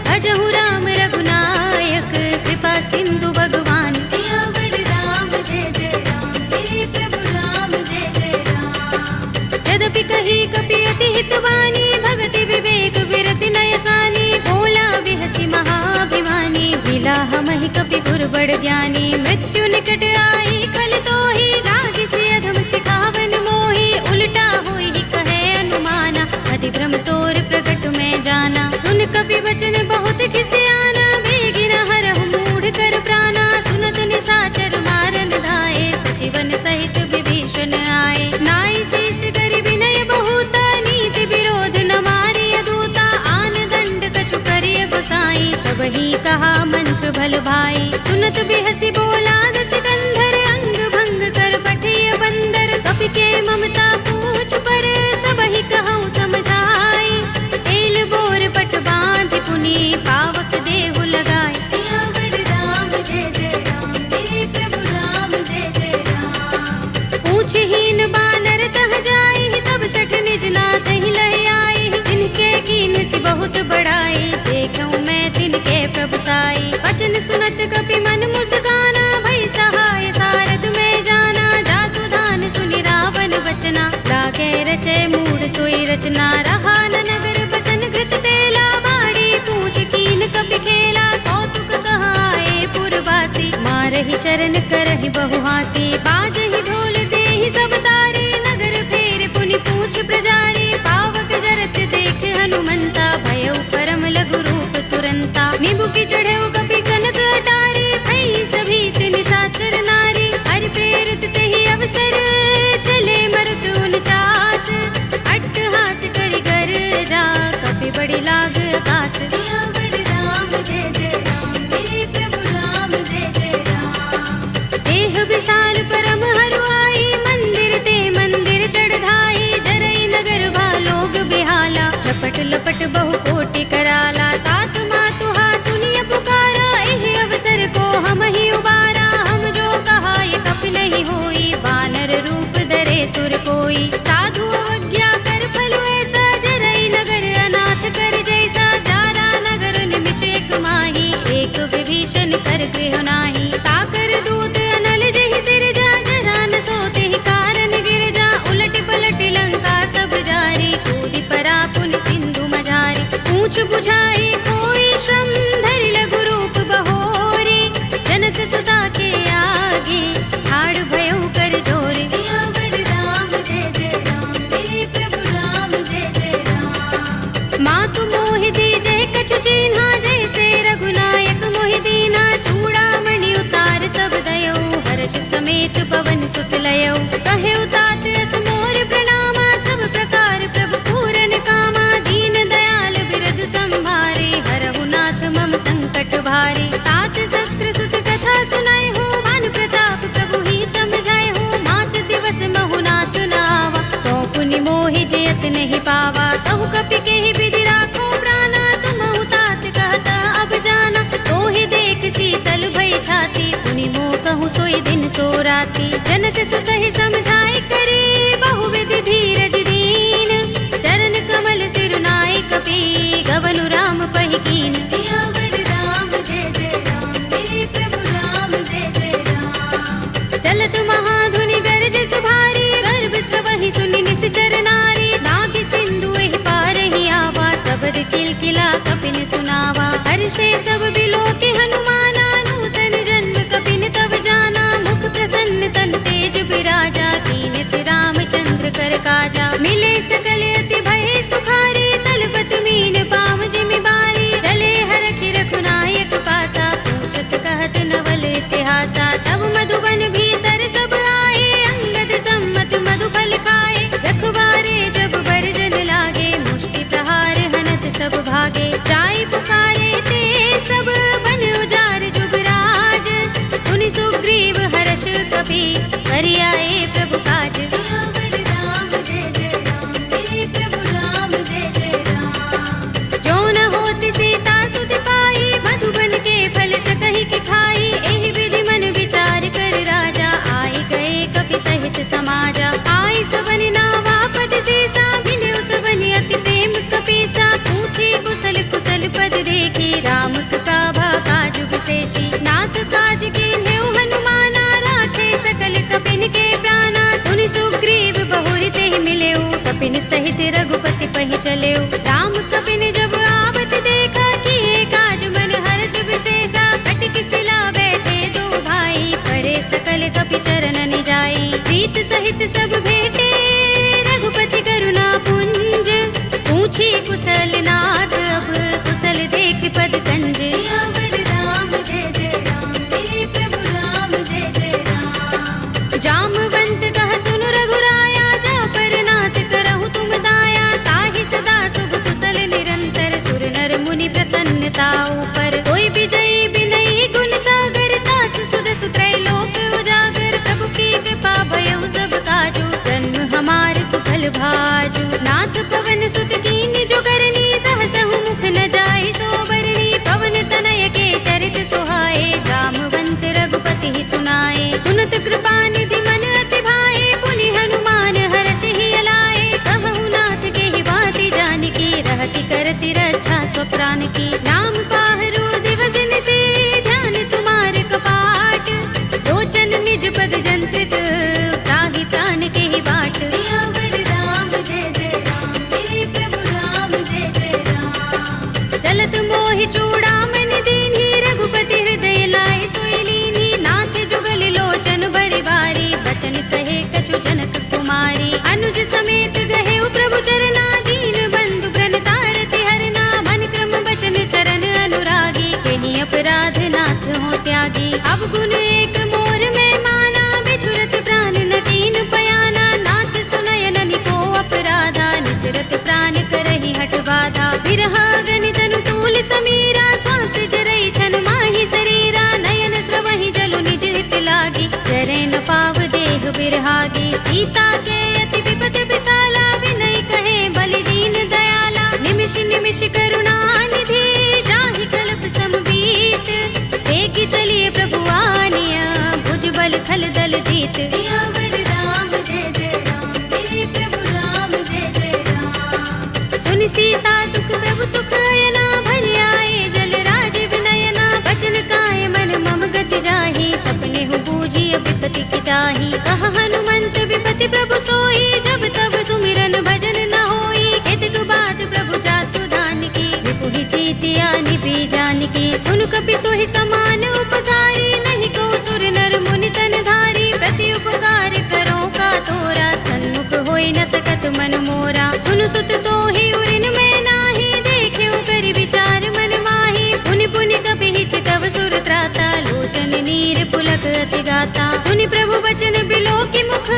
Speaker 1: भजहु राम रघुनायक कृपा सिंधु भगवान सियावर राम जय जय राम मेरे प्रभु राम जय जय राम यद्यपि कही कपि अति हितवानी भगति विवेक विरति नयसानी बोला बिहसी महाभिमानी मिला हमहि कपि गुर बड़ ज्ञानी मृत्यु निकट आई खल तोहि लागी से अधम सिखावन मोहि उल्टा होई कहे अनुमाना अधिभ्रम तोर प्रगट में जाना सुन कपि वचन बहुत खिसियाना बेगी न हरहु मूढ़ कर प्राणा सुनत निशाचर मारन धाये सजीवन सहित विभीषण आए नाई शीस कर विनय बहुता नीति विरोध न मारी अधूता आन दंड कछु करिय गोसाई सब ही कहा मंत्र भल भाई सुनत बिहसी बोला दस कंधर अंग भंग कर पठिय बंदर कपि के पूछहीन बानर तह जाई, तब सठ निज नाथ ही लह आई। जिनके कीन सी बहुत बड़ाई, देखूं मैं तिनके प्रभुताई। वचन सुनत कपि मन मुस्काना, भई सहाय सारद में जाना। जातु धान सुनि रावण वचना, लागे रचे मूढ़ सोई रचना। रहा न नगर बसन घृत तेला, बाड़ी पूछ कीन कपि खेला। कौतुक कहाए पुरवासी, मारहि चरण करहि बहु हासी। बाजहि ढोल देहि सब तारी, नगर फेर पुनि पूछ प्रजारी। पावक जरत देख हनुमंता, भयउ परम लघु रूप तुरंता। निबुकि चढ़ेउ कपि कनक अटारी, भई सभीत निशाचर नारी। हरि प्रेरित तेहि अवसर, चले मरुत 49। अट्टहास करि गर्जा, कपि बड़ी लाग आकाश। सियावर राम जय जय राम, मेरे प्रभु राम जय जय राम। देह विशाल परम हरुआई, मंदिर ते मंदिर चढ़ाई। जरई नगर भालोग बिहाला, झपट लपट बहु कोटि कराला। तात मातुहा सुनिय पुकारा, एह अवसर को हम ही उबारा। हम जो कहा ये कपि नहीं होई, वानर रूप धरे सुर कोई। साधु अवज्ञा कर फल ऐसा, जरई नगर अनाथ कर जैसा। जारा नगर निमिष एक माही, एक विभीषण कर गृह नाही। ताकर दूत अनल जहि सिरजा, जरा न सोते ही कारण गिर जा। उलट पलट लंका सब जारी, कूदि परा पुनि सिंधु मझारी। पूछ बुझाई कोई श्रम, धरि लघु रूप बहोरी। जनक सुता के आगे, ठाड़ भयउ कर जोरे। सियावर राम जय जय राम, मेरे प्रभु राम जय जय राम। मातु मोहि दीजहि कछु चिन्हा, जैसे रघुनायक मोहि दीन्हा। चूड़ामणि उतार तब दयौ, हर्ष समेत पवन सुत लयौ। कहेउ तात अस मोर प्रणामा, सब प्रकार प्रभु पूरन कामा। दीन दयाल बिरधु संभारे, हरहु नाथ मम संकट भारे। तात शस्त्र सुत कथा सुनाए हो, भानु प्रताप प्रभु ही समझाए हो। मास दिवस महु नाथ नावा, तो पुनि मोहि जयत नहीं पावा। कहु कपि केहि विधि राखो प्राणा, तुमहु तात कहता अब जाना। तोहि देख शीतल भई छाती, पुनि मोह कहूँ सोई दिन सो राती। जनक सुत ही समझाए करे, बहु विधि धीरज दीन। चरण कमल सिरुनाई कपि, गवनु राम पहि कीन। सियावर राम जय जय राम, मेरे प्रभु राम जय जय राम। चलत महाधुनि गरजस भारी, गर्भ स्रवहि सुनि निश्चर नारी। नागि सिंधु एहि पार ही आवा, शब्द किलकिला कपिन सुनावा। हर्षे सब बिलोके हनुमाना, नूतन जन्म कपिन तब जाना। मुख प्रसन्न तन तेज बिराजा, कीन से रामचंद्र कर काजा। मिले सकल अति भय सुखारी, तलपत मीन पाव जिमि बारी। चले हरखि रघुनायक पासा, पूछत कहत नवल इतिहासा। तब मधुबन भीतर सब आए, अंगद सम्मत मधुफल खाए। रखवारे जब बरजन लागे, मुष्टि प्रहार हनत सब भागे। जाई पुकारे ते सब, बन उजार जुबराज। सुनि सुग्रीव हर्ष कपि, करि आए प्रभु काज। सियावर राम जय जय राम, मेरे प्रभु राम जय जय राम। जो न होति सीता सुत पाई, मधुबन के फल सकहि के खाई। एहि विधि मन विचार कर राजा, आई गए कपि सहित समाजा। आई सबन नावा पद सीसा, बिनु सबन अति प्रेम कपीसा। पूछे कुशल कुशल पद देखी, राम कृपा काजु विशेषी। नाथ काज कीन्हेउ हनुमाना, राखे सकल कपिन के प्राणा। सुनि सुग्रीव बहुरि तेहि मिलेउ, कपिन सहित रघुपति पहि चलेउ। राम कपिन जब आवत देखा, किए काज मन हर्ष विशेषा। कटकि सिला बैठे दो भाई, परे सकल कपि चरण जाई। प्रीत सहित सब भेटे, रघुपति करुणा पुंज। पूछी कुशल नाथ अब, कुशल देख पद कंज। सियावर राम जय जय राम, मेरे प्रभु राम जय जय राम। जामवंत कह सुनु रघुराया, जा पर नाथ करहु तुम दाया। ताहि सदा शुभ कुशल निरंतर, सुर नर मुनि प्रसन्नता ऊपर। कोई विजयी बिनहि गुण सागर, तास सुध सुत्रय लोक उजागर। प्रभु की कृपा भयउ सब काजू, जन्म हमार सुफल भाजू। नाथ पवन सुत कीन जो करनी, सहसहु मुख न जाहि सो बरनी। पवन तनय के चरित सुहाए, जामवंत रघुपति ही सुनाए। सुनत कृपा निधि मन अति भाए, पुनि सुनन निज पद जंत्रित, त्राहि प्राण के ही बाट। सियावर राम जय जय राम, मेरे प्रभु राम जय जय राम। चलत मोहि चूड़ामणि दीन्ही, रघुपति हृदय लाए सोई लीन्ही। नाथ जुगल लोचन बरि बारी, बचन कहे कछु जनक कुमारी। अनुज समेत गहे प्रभु चरना, दीन बंधु प्रणतारति हरना। मन क्रम बचन चरण अनुरागी, कहीं अपराध नाथ हो त्यागी। अब गुण एक मोर में माना, बिछुरत प्राण न कीन पयाना। नाथ सुनयन निको अपराधा, निसरत प्राण करहि हठ बाधा। बिरहा गनि तनु तूल समीरा, श्वास जरई छन माहि शरीरा। नयन स्रवहि जलु निज हित लागी, जरै न पाव देह बिरहागी। सीता के अति विपत विसाला, विनय कहे बलि दीन दयाला। निमिष निमिष करुणा निधि, जाहि कल्प समबीत। वेगी चलिए प्रभु आनिया, भुज बल खल दल जीत। सियावर राम जय जय राम, मेरे प्रभु राम जय जय राम। सुनि सीता दुख प्रभु सुख अयना, भरि आए जल राज विनयना। बचन काए मन मम गति जाहि, सपने हूँ बूझिय विपति की ताहि। कहा हनुमंत विपति प्रभु सोई, जब तब सुमिरन भजन न होई। केतक बात प्रभु जातु धान की, विपुहि जीतिया निपि जानकी। सुन कपि तोहि समान उपकारी, नहीं को सुर नर मुनि तन धारी। प्रति उपकार करो का तोरा, सन्मुख होई न सकत मन मोरा। सुन सुत तोहि उरिन में नाही, देखेउ करि विचार मन माही। पुनि पुनि कपि चितव सुर त्राता, लोचन नीर पुलक अति गाता। सुनि प्रभु बचन बिलोकि मुख,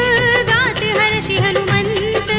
Speaker 1: गात हर्षि हनुमंत।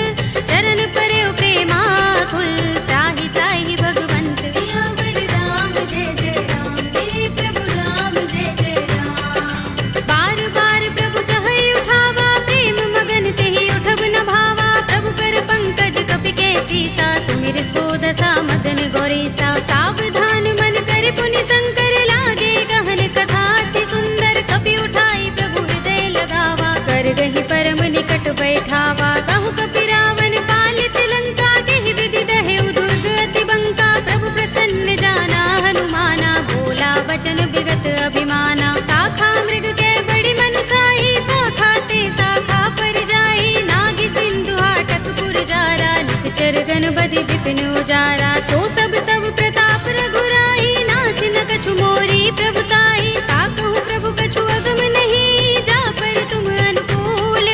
Speaker 1: चरण परेउ प्रेमाकुल, त्राहि त्राहि भगवंत। सियावर राम जय जय राम, मेरे प्रभु राम जय जय राम। बार बार प्रभु चहई उठावा, प्रेम मगन तेहि उठब न भावा। प्रभु कर पंकज कपि के सीसा, सुमिर सोदसा मगन गौरीसा। सावधान मन कर पुनि शंकर, लागे गहन कथा अति सुंदर। कपि उठाई प्रभु हृदय लगावा, कर गहि परम निकट बैठावा। कहु कपि रावण पालित लंका, केहि विधि दहेउ दुर्ग अति बंका। प्रभु प्रसन्न जाना हनुमाना, बोला बचन बिगत अभिमाना। शाखा मृग के बड़ी मनसाई, शाखा ते शाखा पर जाई। नागी सिंधु हाटक पुर जारा, निकचर गन बदि विपिन उजारा। सो सब तब प्रताप रघुराई, नाथ न कछु मोरी प्रभुताई। ताकहु प्रभु कछु अगम नहीं, जा पर तुम अनुकूल।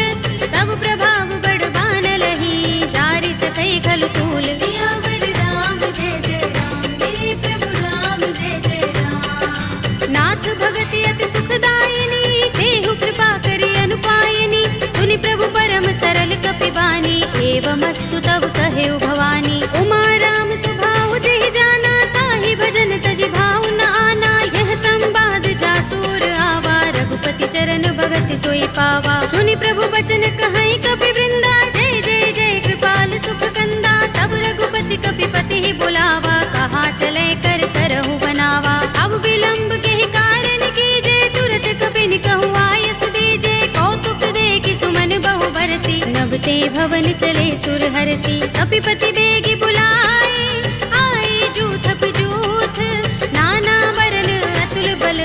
Speaker 1: तब प्रभाव बड़ बान लही, जारि सकई खलु तूल। सियावर राम जय जय राम, मेरे प्रभु राम जय जय राम। नाथ भगति अति सुखदायिनी, देहु कृपा करि अनुपायिनी। सुनि प्रभु परम सरल कपि बानी, एवमस्तु तब कहेउ भवानी। उमा राम स्वभाव जेहि जाना, ताहि भजन तजि भाव न आना। यह संवाद जासुर आवा, रघुपति चरण भगति सोई पावा। सुनि प्रभु बचन कहई कपि वृंदा, जय जय जय कृपाल सुख कंदा। तब रघुपति कपि पति ही बुलावा, कहा चले कर करहु बनावा। अब विलंब के ही कारण कीजे, तुरत कपि निकहु आयस दीजे। कौतुक देखि सुमन बहु बरसी, नभ ते भवन चले सुर हर्षि। कपिपति बेगी बुलाए, आए जूथप जूथ। नाना वरन अतुल बल,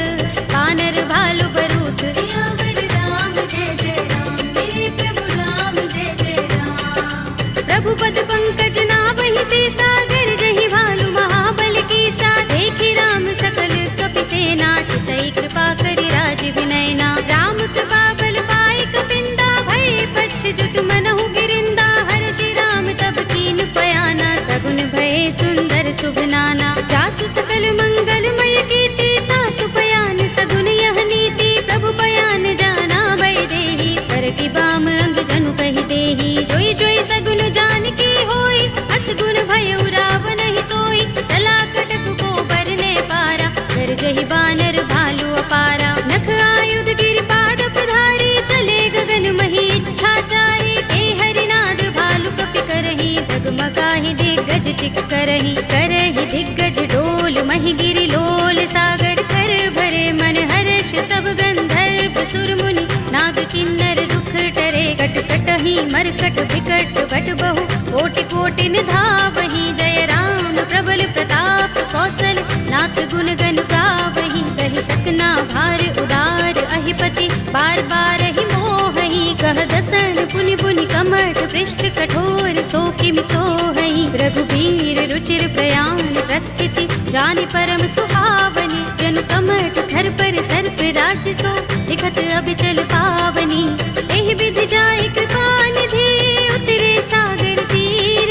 Speaker 1: वानर भालु बरूथ। सियावर राम जय जय राम, मेरे प्रभु राम जय जय राम। प्रभु पद पंकज नावहि सीसा, गिरजहि भालु महाबल कीसा। देखि राम सकल कपि सेना, चितई कृपा करि राज विनयना। राम कृपा बल पाई कपिंदा, भय पच्छ जुत मनहु गिरिंदा। हर्षि राम तब कीन पयाना, सगुन भये सुंदर शुभ नाना। जासु सकल मंगलमय कीर्ति, तासु पयान सगुन यह नीति। प्रभु पयान जाना भय देहि, पर की बाम अंग जनु कहि देहि। जोई जोई सगुन जानकी होई, अस गुण भयउ रावण ही सोई। चला कटक को बरने पारा, गरजहि बानर भालु अपारा। नख आयुध गिरिपाद प्रधारी, चले गगन मही इच्छाचारी। के हरिनाद भालु कपि करहि, डगमगाहि दिग्गज चिक करहि। करहि दिग्गज डोल, महि गिरि लोल सागर। कर भरे मन हर्ष सब गंधर्व सुर मुनि, नाग किन्नर दुख टरे। कट कटहि मरकट विकट बट बहु, कोटि कोटि निधावहि। जय राम प्रबल प्रताप कौशल, नाथ गुण गन गावहि। कहि सकना भार उदार अहि कहि पति बार बार ही मोहई, कह दसन पुनि पुनि कमठ पृष्ठ कठोर सो किमि सोहई। रघुबीर रुचिर प्रयाण प्रस्थिति जानि परम सुहावनी, जनु कमठ थर पर सर्प राज सो लिखत अबिचल पावनी। एहि विधि जाय कृपा निधि उतरे सागर तीर,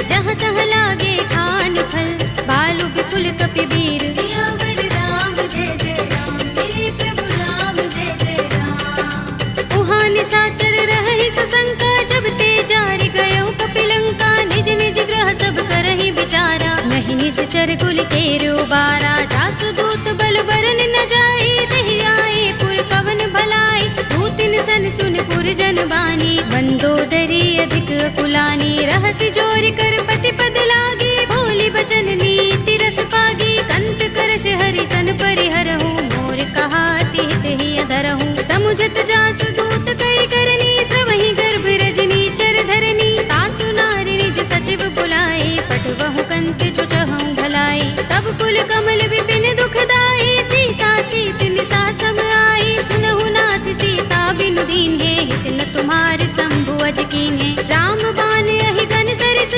Speaker 1: जहाँ तहाँ लागे खान फल बालु विपुल कपिबीर। सियावर राम जय जय राम, मेरे प्रभु राम जय जय राम। उहाँ निशाचर रहहि सशंका, जब ते जारि गयो कपिलंका। निज निज ग्रह सब करहि विचारा, नहीं निश्चर कुल केरो बारा। जासु दूत बल बरन न जाई, देहि आए पुर कवन भलाई। दूतिन सन सुन पुर जन बानी, मंदोदरी अधिक कुलानी। रहसि जोरि कर पति पद लागी, बोली बचन नीति रस पागी। कंत करश हरि सन परिहरहु, मोर कहा हित ही अधरहु। समुझत जासु दूत कई करनी, श्रवहि गर्भ रजनी चर धरनी। तासु नारि निज सचिव बुलाए, पठवहु कंत जो चहु भलाई। तब कुल कमल विपिन दुखदाई, सीता सीत निसा सम आई। सुनहु नाथ सीता बिनु दीन्हे, हित न तुम्हार शंभु अज कीन्हे। राम बाण अहि गन सरिस,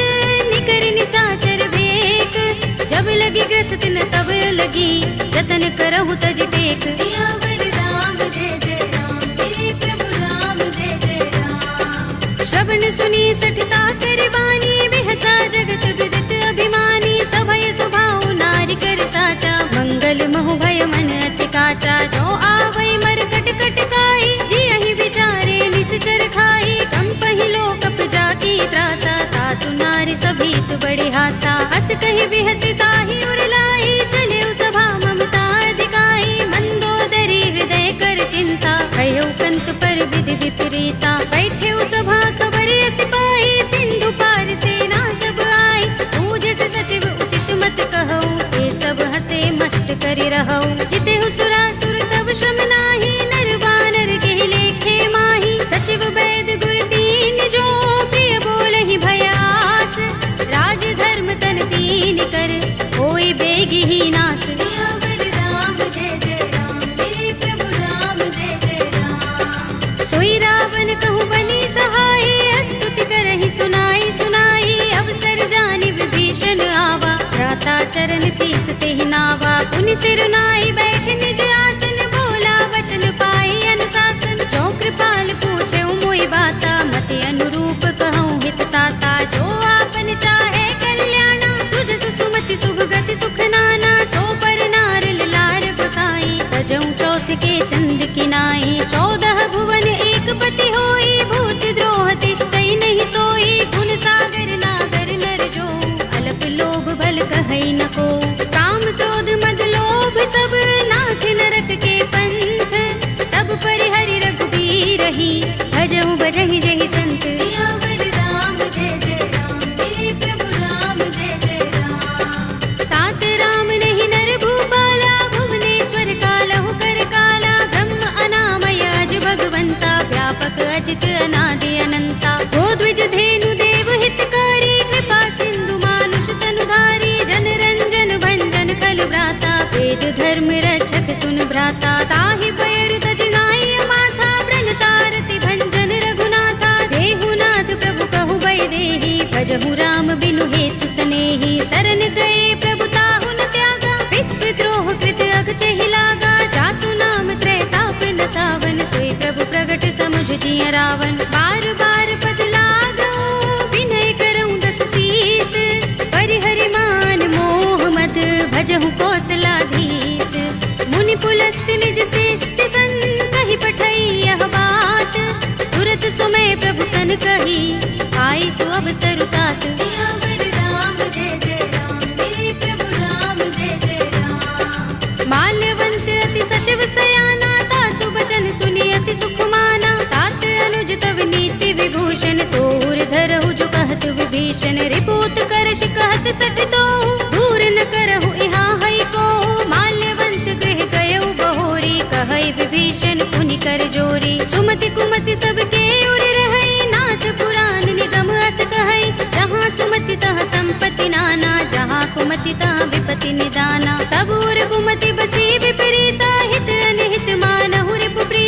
Speaker 1: निकर निशाचर भेक। जब लगी ग्रसित न तब लगी, जतन करहु तज टेक। सियावर राम जय जय राम, मेरे प्रभु राम जय जय राम। श्रवण सुनी सठता कर बानी, बिहसा जगत विदित अभिमानी। सभय सुभाउ नारि कर साचा, मंगल महु भय मन अति काचा। जो आवै मरकट कट काई, जियहि विचारे निश्चर खाई। कंपहि लोकप जाकी त्रासा, तासु नारि सभीत बड़े हासा। हस कहि बिहसि ताहि उर लाई, चले सभा ममता अधिकाई। मंदोदरी हृदय कर चिंता, भयो कंत पर विधि विपरीता। बैठे सभा खबर यस पाई, सिंधु पार सेना सब आई। पूजस सचिव उचित मत कहऊ, ये सब हसे मष्ट करि रहऊ। जितेहु सुरासुर तब श्रम नाही, नर बानर केहि लेखे माही। सचिव वैद गुर दीन जो, प्रिय बोलहि भयास। राज धर्म तन दीन कर, होय बेगी ही नास। सियावर राम जय जय राम, मेरे प्रभु राम जय जय राम। सोई रावण कहु बनी सहाय, स्तुति करहि सुनाई सुनाई। अवसर जानि विभीषण आवा, भ्राता चरण शीस तेहि नावा। पुनि सिर नाई बैठ निज आसन, बोला वचन पाई अनुशासन। जो कृपाल पूछे मोहि बाता, मति अनुरूप कहूँ हित ताता। जो आपन चाहे कल्याणा, सुजस सुमति शुभ गति सुख नाना। सो पर नार लार गोसाई, तजऊ चौथ के चंद की नाई। 14 भुवन एक पति होई, भूत द्रोह तिष्ठई नहीं सोई। गुण सागर नागर नर जो, अल्प लोभ भल कहई न को। काम क्रोध मद लोभ सब, नाथ नरक के पंथ। सब परिहरि रघुबीरहि, भजहु भजहि जहि संत। सियावर राम जय जय राम, मेरे प्रभु राम जय जय राम। तात राम नहीं नर भूपाला, भुवनेश्वर कालहु कर काला। ब्रह्म अनामय अज भगवंता, व्यापक अजित अनादि अनंता। गोद्विज धेनु देव हितकारी, कृपा सिंधु मानुष तनुधारी। जन रंजन भंजन खल भ्राता, वेद धर्म रक्षक सुन भ्राता। ताहि पैर तज नाई माथा, ब्रन तारति भंजन रघुनाथा। देहु नाथ प्रभु कहु बै देहि, भजहु राम बिनु हेतु सनेहि। शरण गए प्रभु ताहु न त्यागा, विस्पृत द्रोह कृत अघचहि लागा। जासु नाम त्रैताप न सावन, सोई प्रभु प्रगट समुझ जिय रावण। बार बार पद लागऊ, विनय करऊँ दस शीस। परिहरि मान मोह मद, भजहु कौशलाधीश। मुनि पुलस्त निज शिष्य सन, कहि पठई यह बात। तुरत सुमय प्रभु सन कही, आई सो अवसर तात। सियावर राम जय जय राम, मेरे प्रभु राम जय जय राम। माल्यवंत अति सचिव सयाना, तासु बचन सुनि अति सुख माना। तात अनुज तव नीति विभूषण, सोर धरहु जो कहत विभीषण। रिपुत करश कहत सठ तो, दूर न करहु यहाँ हई को। माल्यवंत गृह गयउ बहोरी, कहई विभीषण पुनि कर जोरी। सुमति कुमति सबके उर रहई, नाथ पुराण निगम अस कहई। जहाँ सुमति तहाँ संपत्ति नाना, जहाँ कुमति तहाँ विपत्ति निदाना। तब उर कुमति बसी विपरीता, हित अनहित मानहु रिपु प्रीता।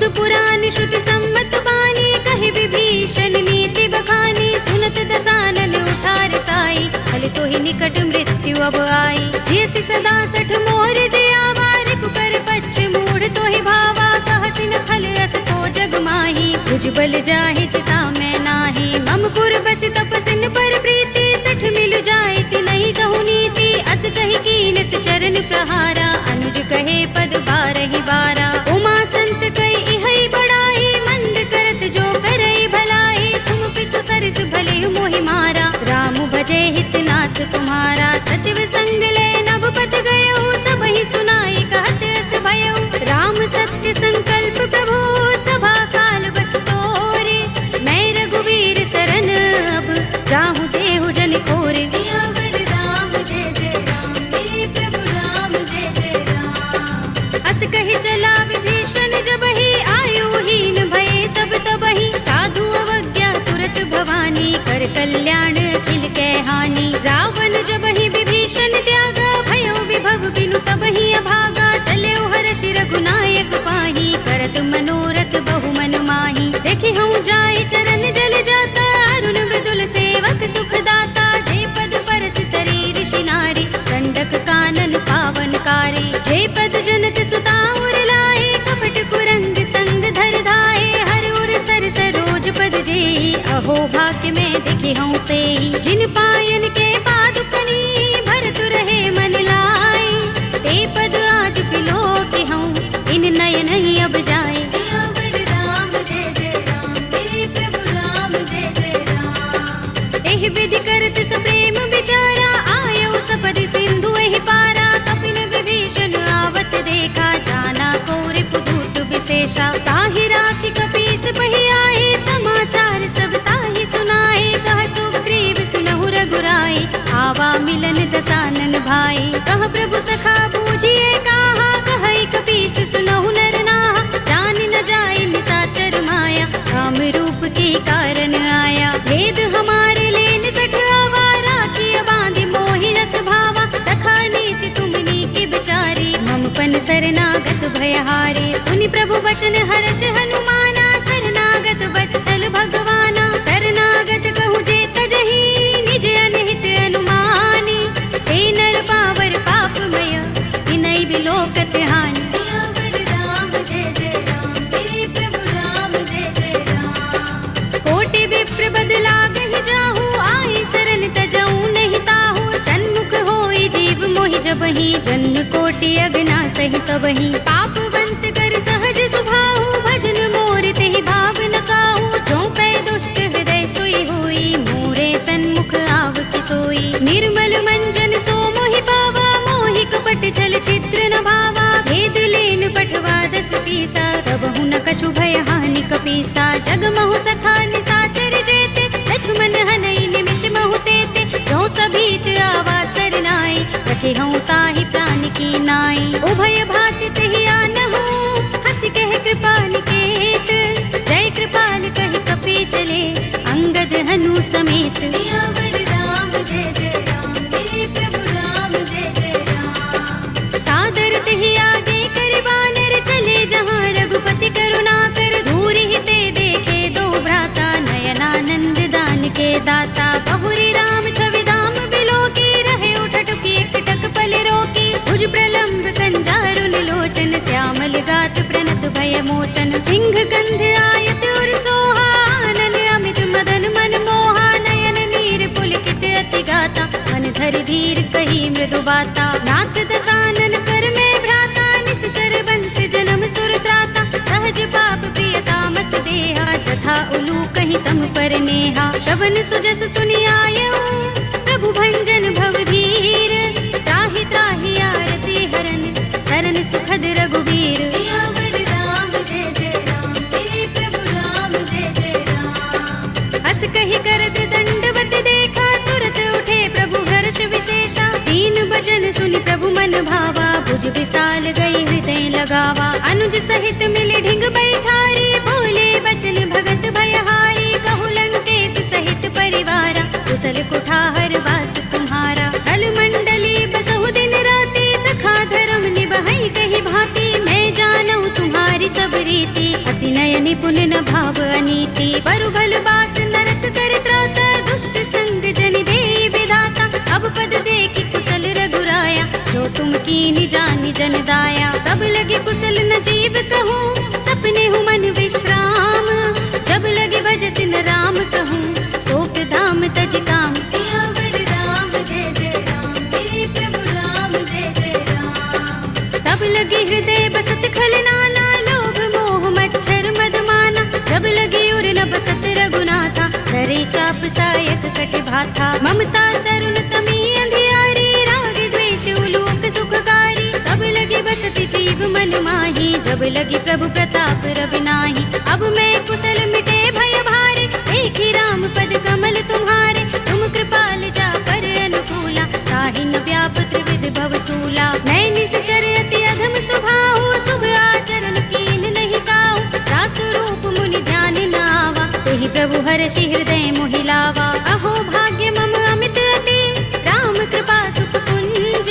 Speaker 1: बुध पुराण श्रुति सम्मत बानी, कहे विभीषण नीति बखानी। सुनत दसानन उठार साई, फल तो ही निकट मृत्यु अब आई। जैसी सदा सठ मोर जयावा, रिपु कर पच्छ मूढ़ तो ही भावा। कहसिन खल अस को जग माही, तुझ बल जाहि चिता में नाही। मम पुर बस तपसिन पर प्रीति, सठ मिल जाए ति नहीं कहु नीति। अस कही कीन से चरण प्रहारा, अनुज कहे पद बारहि बारा। उमा संत कई इहै बड़ाई, मंद करत जो करई भलाई। तुम पितु सरस भले मोहि मारा, राम भजे हितनाथ तुम्हारा। सचिव संग ले नभ पत गयो, सबहि सुनाई कहत अस भयो। राम सत्य संकल्प प्रभु, सभा काल बस तोरे। मैं रघुवीर सरन अब, जाहु देहु जन कोरे। सियावर राम जय जय राम, मेरे प्रभु राम जय जय राम। अस कहि चला विभीषण जबहि, आयुहीन भये सब तबहि। साधु अवज्ञा तुरत भवानी, कर कल्याण अखिल कै हानि। रावण जबहि विभीषण त्यागा, भयो विभव बिनु तबहि अभागा। चले हर्षि रघुनायक पाही, करत मनोरथ बहु मन माही। देखि हूँ जाय चरण जल जाता, अरुण मृदुल सेवक सुख दाता। जे पद परस तरी ऋषि नारी, दंडक कानन पावन कारी। जे पद जनक सुता उर लाए, कपट कुरंग संग धर धाए। हर उर सर सरोज पद जेई, अहो भाग्य में देखि हूँ तेई। जिन पायन के पादुकनी, भरत रहे मन लाई। ते पद आज पिलो के हूँ, इन नयन ही अब जाए। सियावर राम जय जय राम, मेरे प्रभु राम जय जय राम। एहि विधि करत सप्रेम विचारा, आयो सपदि सिंधु एहि पारा। कपिन विभीषण आवत देखा, जाना को रिपुदूत विशेषा। ताहि राखि कपीस बहि आए, समाचार सब ताहि सुनाए। कह सुग्रीव सुनहु रघुराई, आवा मिलन दसानन भाई। कह प्रभु सखा बूझिए काहा, कहई कपीस सुनहु नर नाहा। जान न जाए निसाचर माया, राम रूप के कारण आया। भेद हमारे लेन सठ आवा, राखिय बांधि मोहि रस भावा। सखा नीति तुमनी के बिचारी, मम पन शरणागत भयहारी। सुनि प्रभु वचन हर्ष हनुमाना, शरणागत बच्चल भगवाना। शरणागत कहु जे तजहि, निज अनहित अनुमानी। ते नर पावर पापमय, तिनै बिलोकत हानि। सियावर राम जय जय राम, मेरे प्रभु राम जय जय राम। कोटि विप्र बद लागहि जाहु, आए शरण तजऊ नहीं ताहु। सन्मुख होई जीव मोहि जबहि, जन्म कोटि अगना सहि तबहि। पापवंत कर सहज सुभाहु, भजन मोर तेहि भाव न काहू। जो पै दुष्ट हृदय सोई होई, मोरे सन्मुख आव कि सोई। निर्मल मंजन सो मोहि पावा, मोहि कपट छल चित्र न भावा। भेद लेन पठवा दस सीसा, तब हूँ न कछु भय हानि कपीसा। जग महु सखा निसाचर जेते, लक्ष्मण हनई निमिष महु तेते। जो सभीत आवा सरनाई, रखे हूँ ताहि प्राण की नाई। उभय भाति तेहि आनहु, हंसि कहे कृपाल केत। जय कृपाल कहि कपि चले, अंगद हनु समेत। सियावर राम जय जय राम, मेरे प्रभु राम जय जय राम। सादर तेहि आगे कर बानर, चले जहाँ रघुपति करुणा कर। दूरि ही ते देखे दो भ्राता, नयनानंद दान के दाता। बहुरी राम छवि धाम बिलोकी, रहे उठटुकी एकटक पल रोकी। भुज प्रलंब कंजारु निलोचन, श्यामल गात प्रणत भय मोचन। सिंह कंध आयत उर सोहा, आनन अमित मदन मन मोहा। नयन नीर पुलकित अति गाता, मन धरि धीर कही मृदु बाता। नाथ दसानन कर में भ्राता, निश्चर बंस जन्म सुर त्राता। सहज पाप प्रिय तामस देहा, जथा उलू कहीं तम पर नेहा। श्रवण सुजस सुनि आयऊ, प्रभु भंजन भव धीर। त्राहि त्राहि आरती हरन, शरण सुखद रघुबीर। सियावर राम जय जय राम, मेरे प्रभु राम जय जय राम। हस कहि करत दंडवत देखा, तुरत उठे प्रभु हर्ष विशेषा। दीन भजन सुनि प्रभु मन भावा, भुज विशाल गई हृदय लगावा। अनुज सहित मिले ढिंग बैठारी, बोले बचन भगत भयहारी। कहु लंकेश सहित परिवारा, कुशल कुठार वास तुम्हारा। कल मंडली बसहु दिन राति, सखा धर्म निभहि कहि भांति। मैं जानऊ तुम्हारी सब रीति, नहीं पुण्य न भाव अनीति, बरु भल बास नरक कर त्राता, दुष्ट संग जन दे विधाता। अब पद देखी कुशल रघुराया, जो तुम कीनी जानी जन दाया। तब लगे कुशल न जीव कहूँ, सपने हूँ मन विश्राम। जब लगे भजत न राम कहूँ, शोक धाम तज काम। सियावर राम जय जय राम, मेरे प्रभु राम जय जय राम। तब लगे हृदय बसत खल नाना, लोभ मोह मच्छर मदमाना। जब लगे उर न बसत रघुनाथा, धरे चाप सायक कट भाथा। ममता तरुण तमी अंधियारी, राग द्वेष उलोक सुखकारी। तब लगे बसत जीव मन माही, जब लगे प्रभु प्रताप रवि नाही। अब मैं कुशल मिटे भय भारे, एक ही राम पद कमल तुम्हारे। तुम कृपाल जा पर अनुकूला, ताहि न व्याप त्रिविध भव सूला। मैं निश्चर अति अधम स्वभाव, शुभ आचरण कीन नहीं काऊ। दास रूप मुनि ध्यान न आवा, तेहि प्रभु हर्षि हृदय मोहि लावा। अहो भाग्य मम अमित अति, राम कृपा सुख कुंज।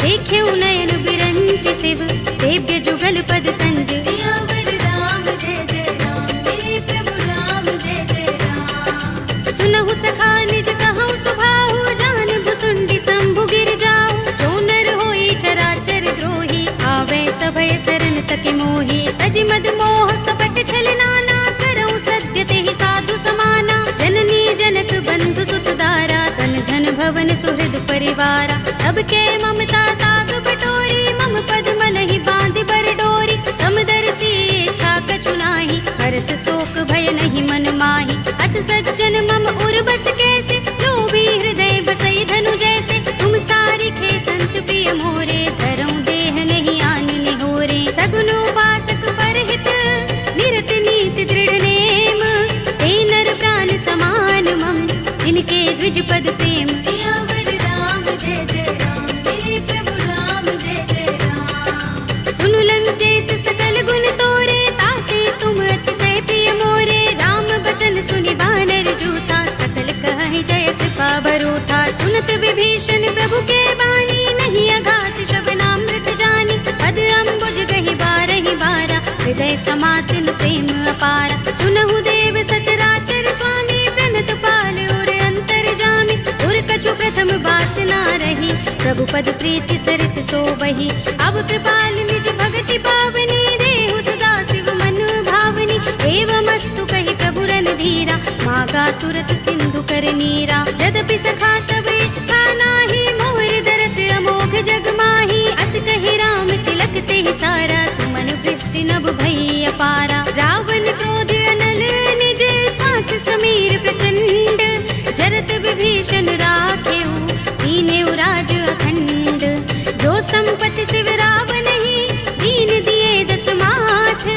Speaker 1: देख्यउ नयन बिरंच शिव, देव्य जुगल पद तंज। सियावर राम जय जय राम, मेरे प्रभु राम जय जय राम। सुनहु सखा निज कहूँ सुभाहु, जान भुसुंडी शंभु गिर जाऊ। जो नर होई चराचर द्रोही, आवे सभय शरण तक मोही। तज मद मोह कपट छल नाना, करऊँ सत्य तेहि साधु समाना। जननी जनक बंधु सुत दारा, तन धन भवन सुहृद परिवारा। तब के ममता ताग बटोरी, मम पद मन ही बांध बर डोरी। समदर्शी इच्छा कछु नाही, हर्ष शोक भय नहीं मन माही। अस सज्जन मम उर बस कैसे, लोभी हृदय बसई धनु जैसे। तुम सारिखे संत प्रिय मोरे, धरऊँ देह नहीं आन निहोरे। सगुन उपासक परहित, निरत नीति दृढ़ नेम। ते नर प्राण समान मम, जिनके द्विज पद प्रेम। सियावर राम जय जय राम, मेरे प्रभु राम जय जय राम। सुनु लंकेश सकल गुण तोरे, ताके तुम अतिशय प्रिय मोरे। राम बचन सुनि बानर जूथा, सकल कहहि जय कृपा बरूथा। सुनत विभीषण प्रभु के बानी, नहीं अघात श्रवणामृत जानी। पद अम्बुज गहि बारहि बारा, हृदय समातिन प्रेम अपारा। सुनहु देव सचराचर स्वामी, प्रणत पाल उर अंतर जामी। उर कछु प्रथम बासना रही, प्रभु पद प्रीति सरित सोबहि। अब कृपाल निज भगति पावनी, देहु सदा शिव मन भावनी। एवमस्तु कहि प्रभु रणधीरा, मागा तुरत सिंधु कर नीरा। यद्यपि सखा तब इच्छा नाही, मोर दरस अमोघ जग माही। अस कहि राम तिलक तेहि सारा, सुमन वृष्टि नभ भई अपारा। रावण क्रोध अनल निज, श्वास समीर प्रचंड। जरत विभीषण राखेउ, दीनेउ राज अखंड। जो संपत्ति शिव रावण ही, दीन दिए दस माथ।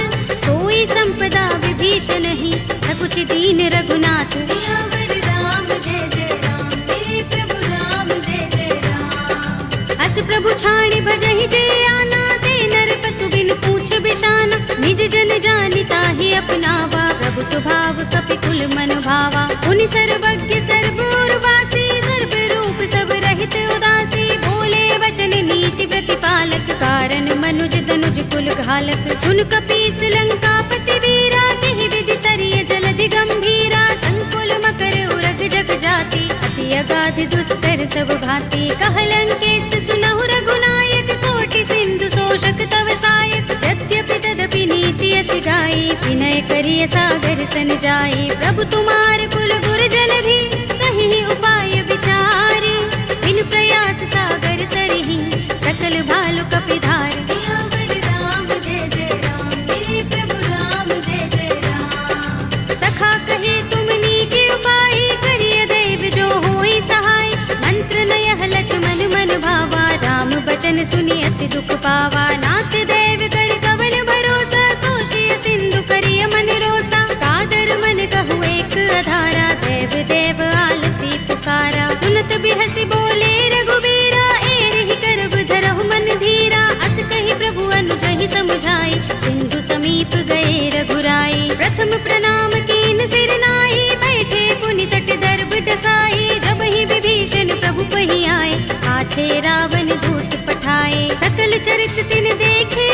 Speaker 1: सोई संपदा विभीषण ही, सकुच दीन रघुनाथ। सियावर राम जय जय राम, मेरे प्रभु राम जय जय राम। अस प्रभु छाड़ी भजहि जे आना, ते नर पशु बिन पूछ बिशाना। निज जन जानि ताहि अपनावा, प्रभु स्वभाव कपि कुल मन भावा। पुनि सर्वज्ञ सर्व उर्वासी, सर्व रूप सब रहित उदासी। बोले वचन नीति प्रतिपालक, कारण मनुज तनुज कुल घालक। सुन कपीस लंकापति वीरा, केहि विधि तरिय जलधि गंभीरा। संकुल मकर उरग जग जाति, अति अगाध दुस्तर सब भांति। कह लंकेश सुनहु रघुनायक, कोटि सिंधु शोषक तव सायक। यद्यपि तदपि नीति अस गाई, विनय करिय सागर सन जाई। प्रभु तुम्हार कुल गुर जलधि, कहीं उपाय विचारी। बिन प्रयास सागर तरहि, सकल भालु कपिधार। सियावर राम जय जय राम, मेरे प्रभु राम जय जय राम। सखा कहे तुम नीके उपाय, करिय दैव जो होई सहाय। मंत्र नयह लक्ष्मण मन भावा, राम बचन सुनि अति दुख पावा। नाथ दैव कर कवन भरोसा, सोषिय सिंधु करिय मन रोसा। कादर मन कहु एक अधारा, देव देव आलसी पुकारा। सुनत बिहसि बोले रघुबीरा, एहि करब धरहु मन धीरा। अस कहि प्रभु अनुजहि समुझाई, सिंधु समीप गए रघुराई। प्रथम प्रणाम कीन सिर नाई, बैठे पुनि तट दर्भ डसाई। जब ही विभीषण प्रभु पहि आए, आछे रावण दूत पठाए। सकल चरित तिन देखे,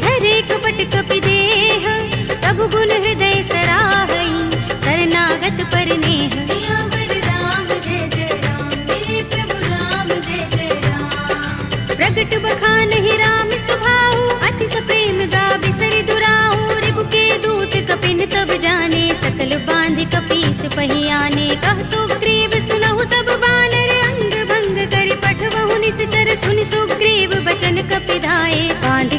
Speaker 1: धरे कपट कपि देह। प्रभु गुण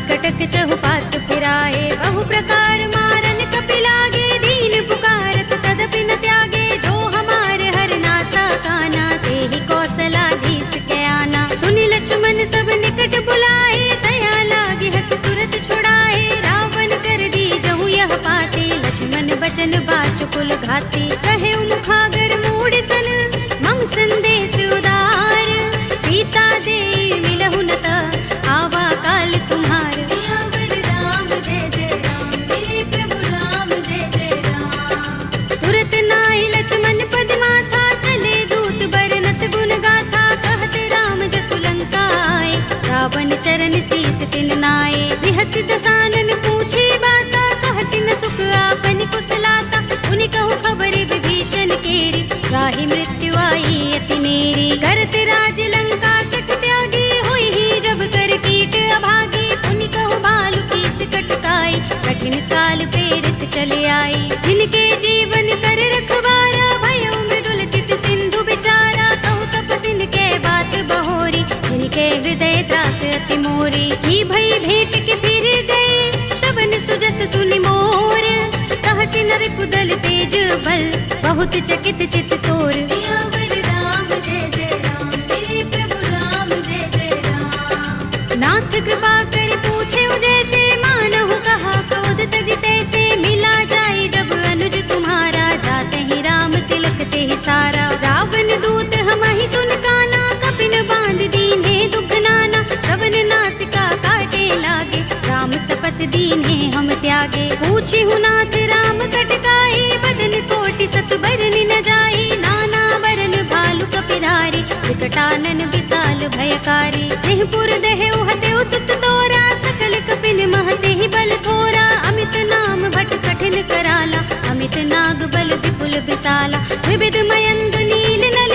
Speaker 1: कटक चहुपास फिराए, बहु प्रकार मारन कपिलागे, दीन पुकारत तदपि न त्यागे, जो हमारे हर नासा काना, तेहि कौशलाधीश के आना। सुनि लक्ष्मण सब निकट बुलाए, दया लागे हस तुरत छुड़ाए, रावण कर दी जहु यह पाते, लक्ष्मण बचन बाचुकुल घाते। कहे मुखागर मूढ़ सन मम संदेश उदार, सीता दे मिलहु न ता आवा काल तुम्हार। सियावर राम जय जय राम, मेरे प्रभु राम जय जय राम। तुरत नाहि लक्ष्मण पद माथा, चले दूत बरनत गुण गाथा, कहत राम जसु लंका आए, रावण चरण शीस तिन नाए। बिहस दसानन पूछे बाता, कहसि न सुख आपन कुशलाता, उनि कहु खबर विभीषण केरी, राहि मृत्यु आई अति नेरी। करत राज लंका सठ त्यागी, होई ही जब कर कीट अभागी, उनि कहु भालु कीस कटकाई, कठिन काल प्रेरित चले आई। जिनके जीवन कर रखवारा, भयो मृदुल चित सिंधु बिचारा, कहु तपसिन के बात बहोरी, जिनके हृदय त्रास अति मोरी। की भई भेंट के फिर गए, श्रवण सुजस सुनि मोर, कहसि न रिपुदल तेज बल, बहुत चकित चित तोर। सियावर राम जय जय राम, मेरे प्रभु राम जय जय राम। नाथ कृपा कर पूछे जैसे, मानहु कहा क्रोध तज तैसे, मिला जाए जब अनुज तुम्हारा, जाते ही राम तिलक ते सारा। रावण दूत हमहि सुन काना, कपिन बांध दीन्हे दुख नाना, श्रवण नासिका काटे लागे, राम सपत दीन्हे हम त्यागे। पूछी हूँ नाथ राम कटकाई, बदन कोटि सत बरन न जाई, नाना बरन भालु कपिधारी, विकटानन विशाल भयकारी। जेहपुर दहेउ हतेउ सुत तोरा, सकल कपिन महते ही बल थोरा, अमित नाम भट कठिन कराला, अमित नाग बल विपुल विशाला। विविध मयंक नील नल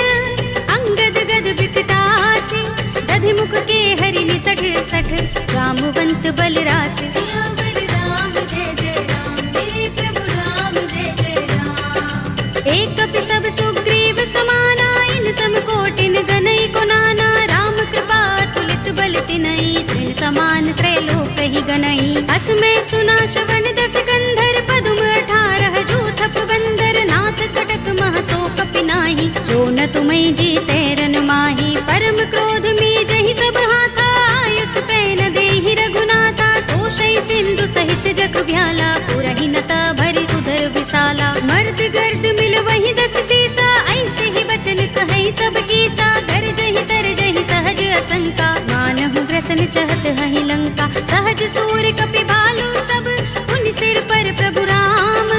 Speaker 1: अंगद गद विकटासी, दधि मुख के हरि निसठ सठ, रामवंत बल रासि। सियावर राम जय जय राम, मेरे प्रभु राम जय जय राम। एक कपि सब सुग्रीव समाना, इन सम कोटिन गनई को नाना, राम कृपा तुलित बल तिनई, तृण समान त्रैलोक ही गनई। अस में सुना श्रवण दस गंधर, पदुम 18 जूथप बंदर, नाथ कटक मह सो कपि नाही, जो न तुम्हें जीते रन माही। परम क्रोध में जहि सब हाथा, आयुष पैन देहि रघुनाथा, तोषई सिंधु सहित जग भ्याला, पुरहि नता भरि उदर विशाला। मर्द गर्द मिल वही 10 सीसा, ऐसे ही बचन कहि सब कीसा, गरजहि तरजहि सहज असंका, मानहु ग्रसन चहत हहि लंका। सहज सूर कपि भालु सब, उन सिर पर प्रभु राम,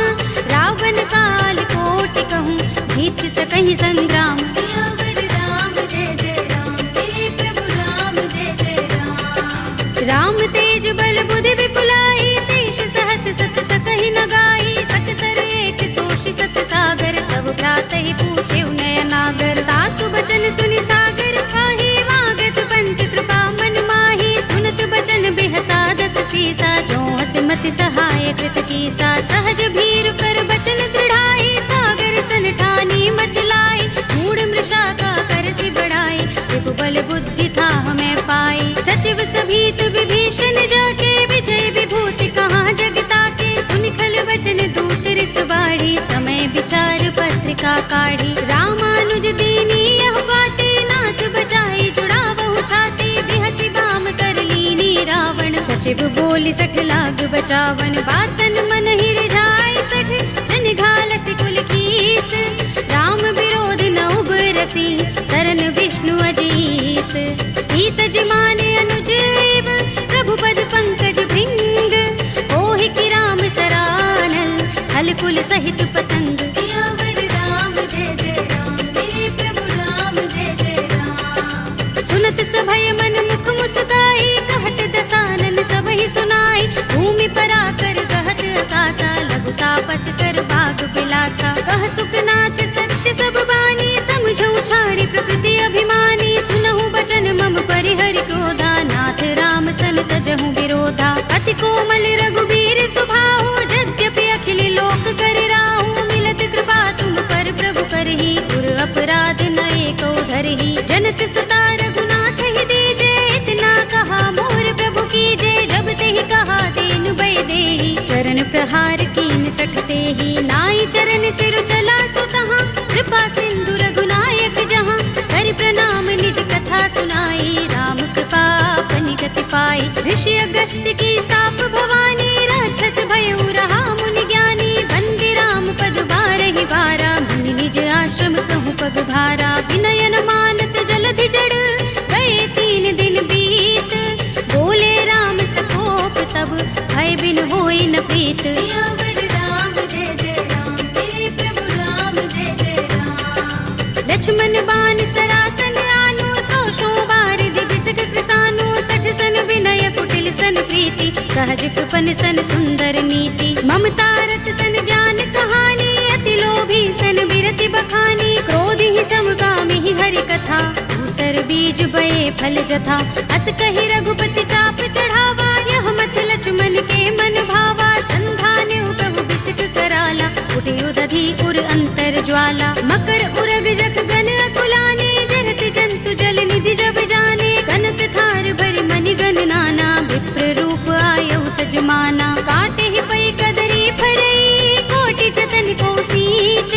Speaker 1: रावण काल कोटि कहूँ, जीत सकहि संग्राम। सियावर राम जय जय राम, मेरे प्रभु राम जय जय राम। राम तेज बल बुद्धि विपुलाई, शेष सहस सत सकहि न गाई, सकसर एक सोषि सत सागर, तब भ्रातहि पूछे नयनागर। तासु बचन सुनि सागर पाहि, वागत पंत कृपा मन माहि, सुनत बचन बिहसा 10 सीसा, जो हस मति सहाय कृत कीसा। सहज भीरु कर बचन दृढ़ाई, सागर सन ठानी मचलाई, मूढ़ मृषा का करसि बढ़ाई, विपुबल बुद्धि था हमें पाई। सचिव सभीत विभीषण जाके, विजय विभूति कहाँ जगता के, सुनि खल वचन दूत रिस बाढ़ी, समय विचार पत्रिका काढ़ी। रामानुज दीनी यह बाते, नाथ बचाई जुड़ा बहु छाती, बिहसि बाम कर लीनी रावण, सचिव बोली 60 लाग बचावन। बातन मन ही रिझाई 60, जन घालसि कुल कीस, राम विरोध न उबरसी, सरन विष्णु अजीस। हित जिमाने अनुजीव, प्रभु पद पंकज भृंग, ओहि की राम सरानल, हल कुल सहित पतंग। सियावर राम जय जय राम, मेरे प्रभु राम जय जय राम। सुनत सभय मन मुख मुस्काई, कहत दसानन सबहि सुनाई, भूमि परा कर कहत आकाशा, लघु तापस कर बाग बिलासा। कह सुखनाथ सत्य सब बानी, समझौ छाड़ी प्रकृति अभिमानी, सुनहु बचन मम परिहरि क्रोधा, नाथ राम सन तजहु विरोधा। अति कोमल रघुबीर सुभाहु, यद्यपि अखिल लोक कर राहु, मिलत कृपा तुम पर प्रभु करही, पुर अपराध न एको धरही। जनत सुता रघुनाथ ही दीजे, इतना कहा मोर प्रभु कीजे, जब ते हार कीन सठते ही नाई चरण सिर चला सुतहाँ कृपा सिंधु रघुनायक जहाँ कर प्रणाम निज कथा सुनाई राम कृपा अपनी गति पाई ऋषि अगस्त्य की साप भवानी राक्षस भयउ रहा मुनि ज्ञानी बंदी राम पद बारहि बारा मुनि निज आश्रम कहूँ पग भारा विनयन मानत जलधि जड़ गए 3 दिन बीत बोले राम सकोप तब भय बिन होई न प्रीत सियावर राम जय जय राम मेरे प्रभु राम जय जय राम लक्ष्मण बाण सरासन आनु सौ बारिधि बिसक कृसानु 60 सन विनय कुटिल सन प्रीति सहज कृपन सन सुंदर नीति ममता रत सन ज्ञान कहानी अति लोभी सन बिरति बखानी क्रोध ही समगामी ही हरि कथा दूसर बीज बये फल जथा अस कहि रघुपति चाप चढ़ावा यह मत लक्ष्मण के मन भावा संधान प्रभु बिसक कराला उठे उदधि उर अंतर ज्वाला मकर उरग जख गन अकुलाने जरत जंतु जल निधि जब जाने कनक थार भरि मनि गन नाना विप्र रूप आयउ तजमाना काटे ही पै कदरी फरई कोटि जतन को सींच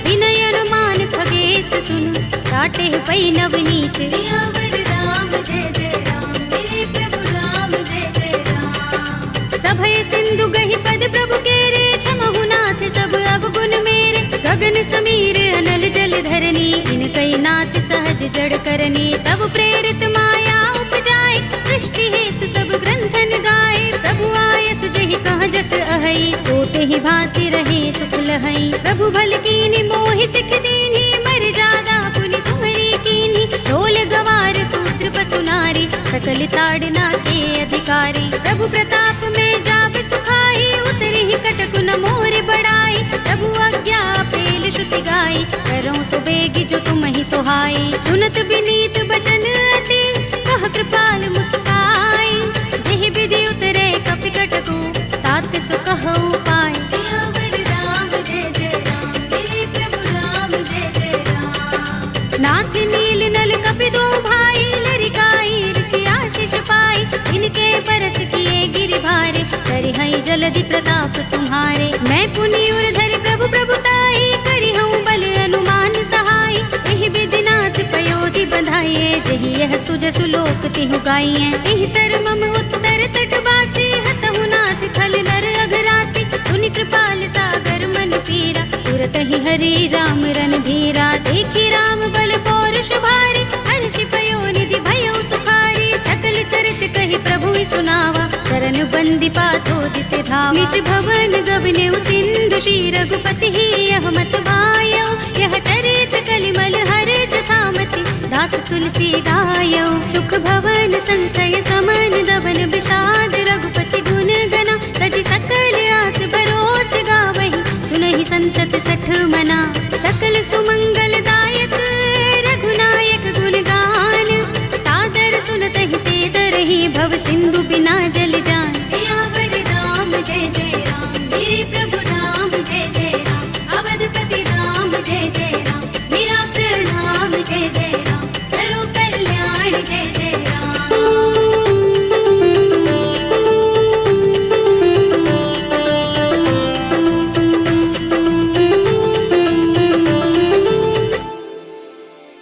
Speaker 1: विनयन मान खगेश सुन काटे ही पै नवनीच सियावर राम जय जय राम मेरे प्रभु राम जय जय राम सभय सिंधु गहि पद प्रभु केरे क्षमहु नाथ सब अवगुण मेरे गगन समीर अनल जल धरनी इन कई नाथ सहज जड़ करनी तब प्रेरित माया उपजाए सृष्टि हेतु सब ग्रंथन गाए प्रभु आय सुजहि कहाँ जस अहै सोते ही भांति रहे सुख लहै प्रभु भल कीनी मोहि सिख दीनी मर जादा पुनि तुम्हारी कीनी ढोल गवार सूत्र पसुनारी सकल ताड़ना के अधिकारी प्रभु प्रताप में जाप सुखाई उतरी ही कटक न मोर बढ़ाई प्रभु आज्ञा पेल श्रुति गाई करो सो बेगी जो तुम ही सोहाई सुनत विनीत बचन अति कह कृपाल मुस्काई जेहि विधि उतरे कपि कटकु तात सो कहु पाई सियावर राम जय जय राम मेरे प्रभु राम जय जय राम नाथ नील नल कपि दो भाई लरिकाई ऋषि आशीष पाई इनके परस किए गिरि भारे करि हई जलधि प्रताप तुम्हारे मैं पुनि उर धरि प्रभु प्रभुताई करि हूँ बल अनुमान सहाय एहि विधिनाथ पयोधि बधाइए जहि यह सुजसु लोक तिहु गाइए एहि सर मम उत्तर तट बासी हतहु नाथ खल नर अघरासी तुनि कृपाल सागर मन पीरा तुरत ही हरि राम रन धीरा देखी राम बल पौरुष भारी हर्षि पयो निधि भयो सुखारी सकल चरित कहि प्रभु सुनावा चरण बंदी पाथो दिसे धावा निज भवन गबने सिंधु श्री रघुपति ही यह मत भायो यह चरित कलिमल हर जथामति दास तुलसी गायो सुख भवन संशय समन दबन विषाद रघुपति गुण गना तजि सकल आस भरोस गावहि सुनहि संतत सठ मना सकल सुमंगल दायक रघुनायक गुण गान सादर सुनतहि ते तरहि भव सिंधु बिना जल जान सियावर राम जय जय राम मेरे प्रभु राम जय जय राम अवधपति राम जय जय राम मेरा प्रणाम जय जय राम करो कल्याण जय जय राम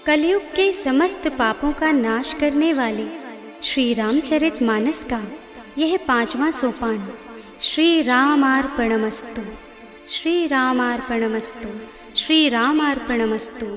Speaker 1: कलयुग के समस्त पापों का नाश करने वाले श्री रामचरित मानस का यह 5वां सोपान श्री रामार्पणमस्तु, श्री रामार्पणमस्तु, श्री रामार्पणमस्तु।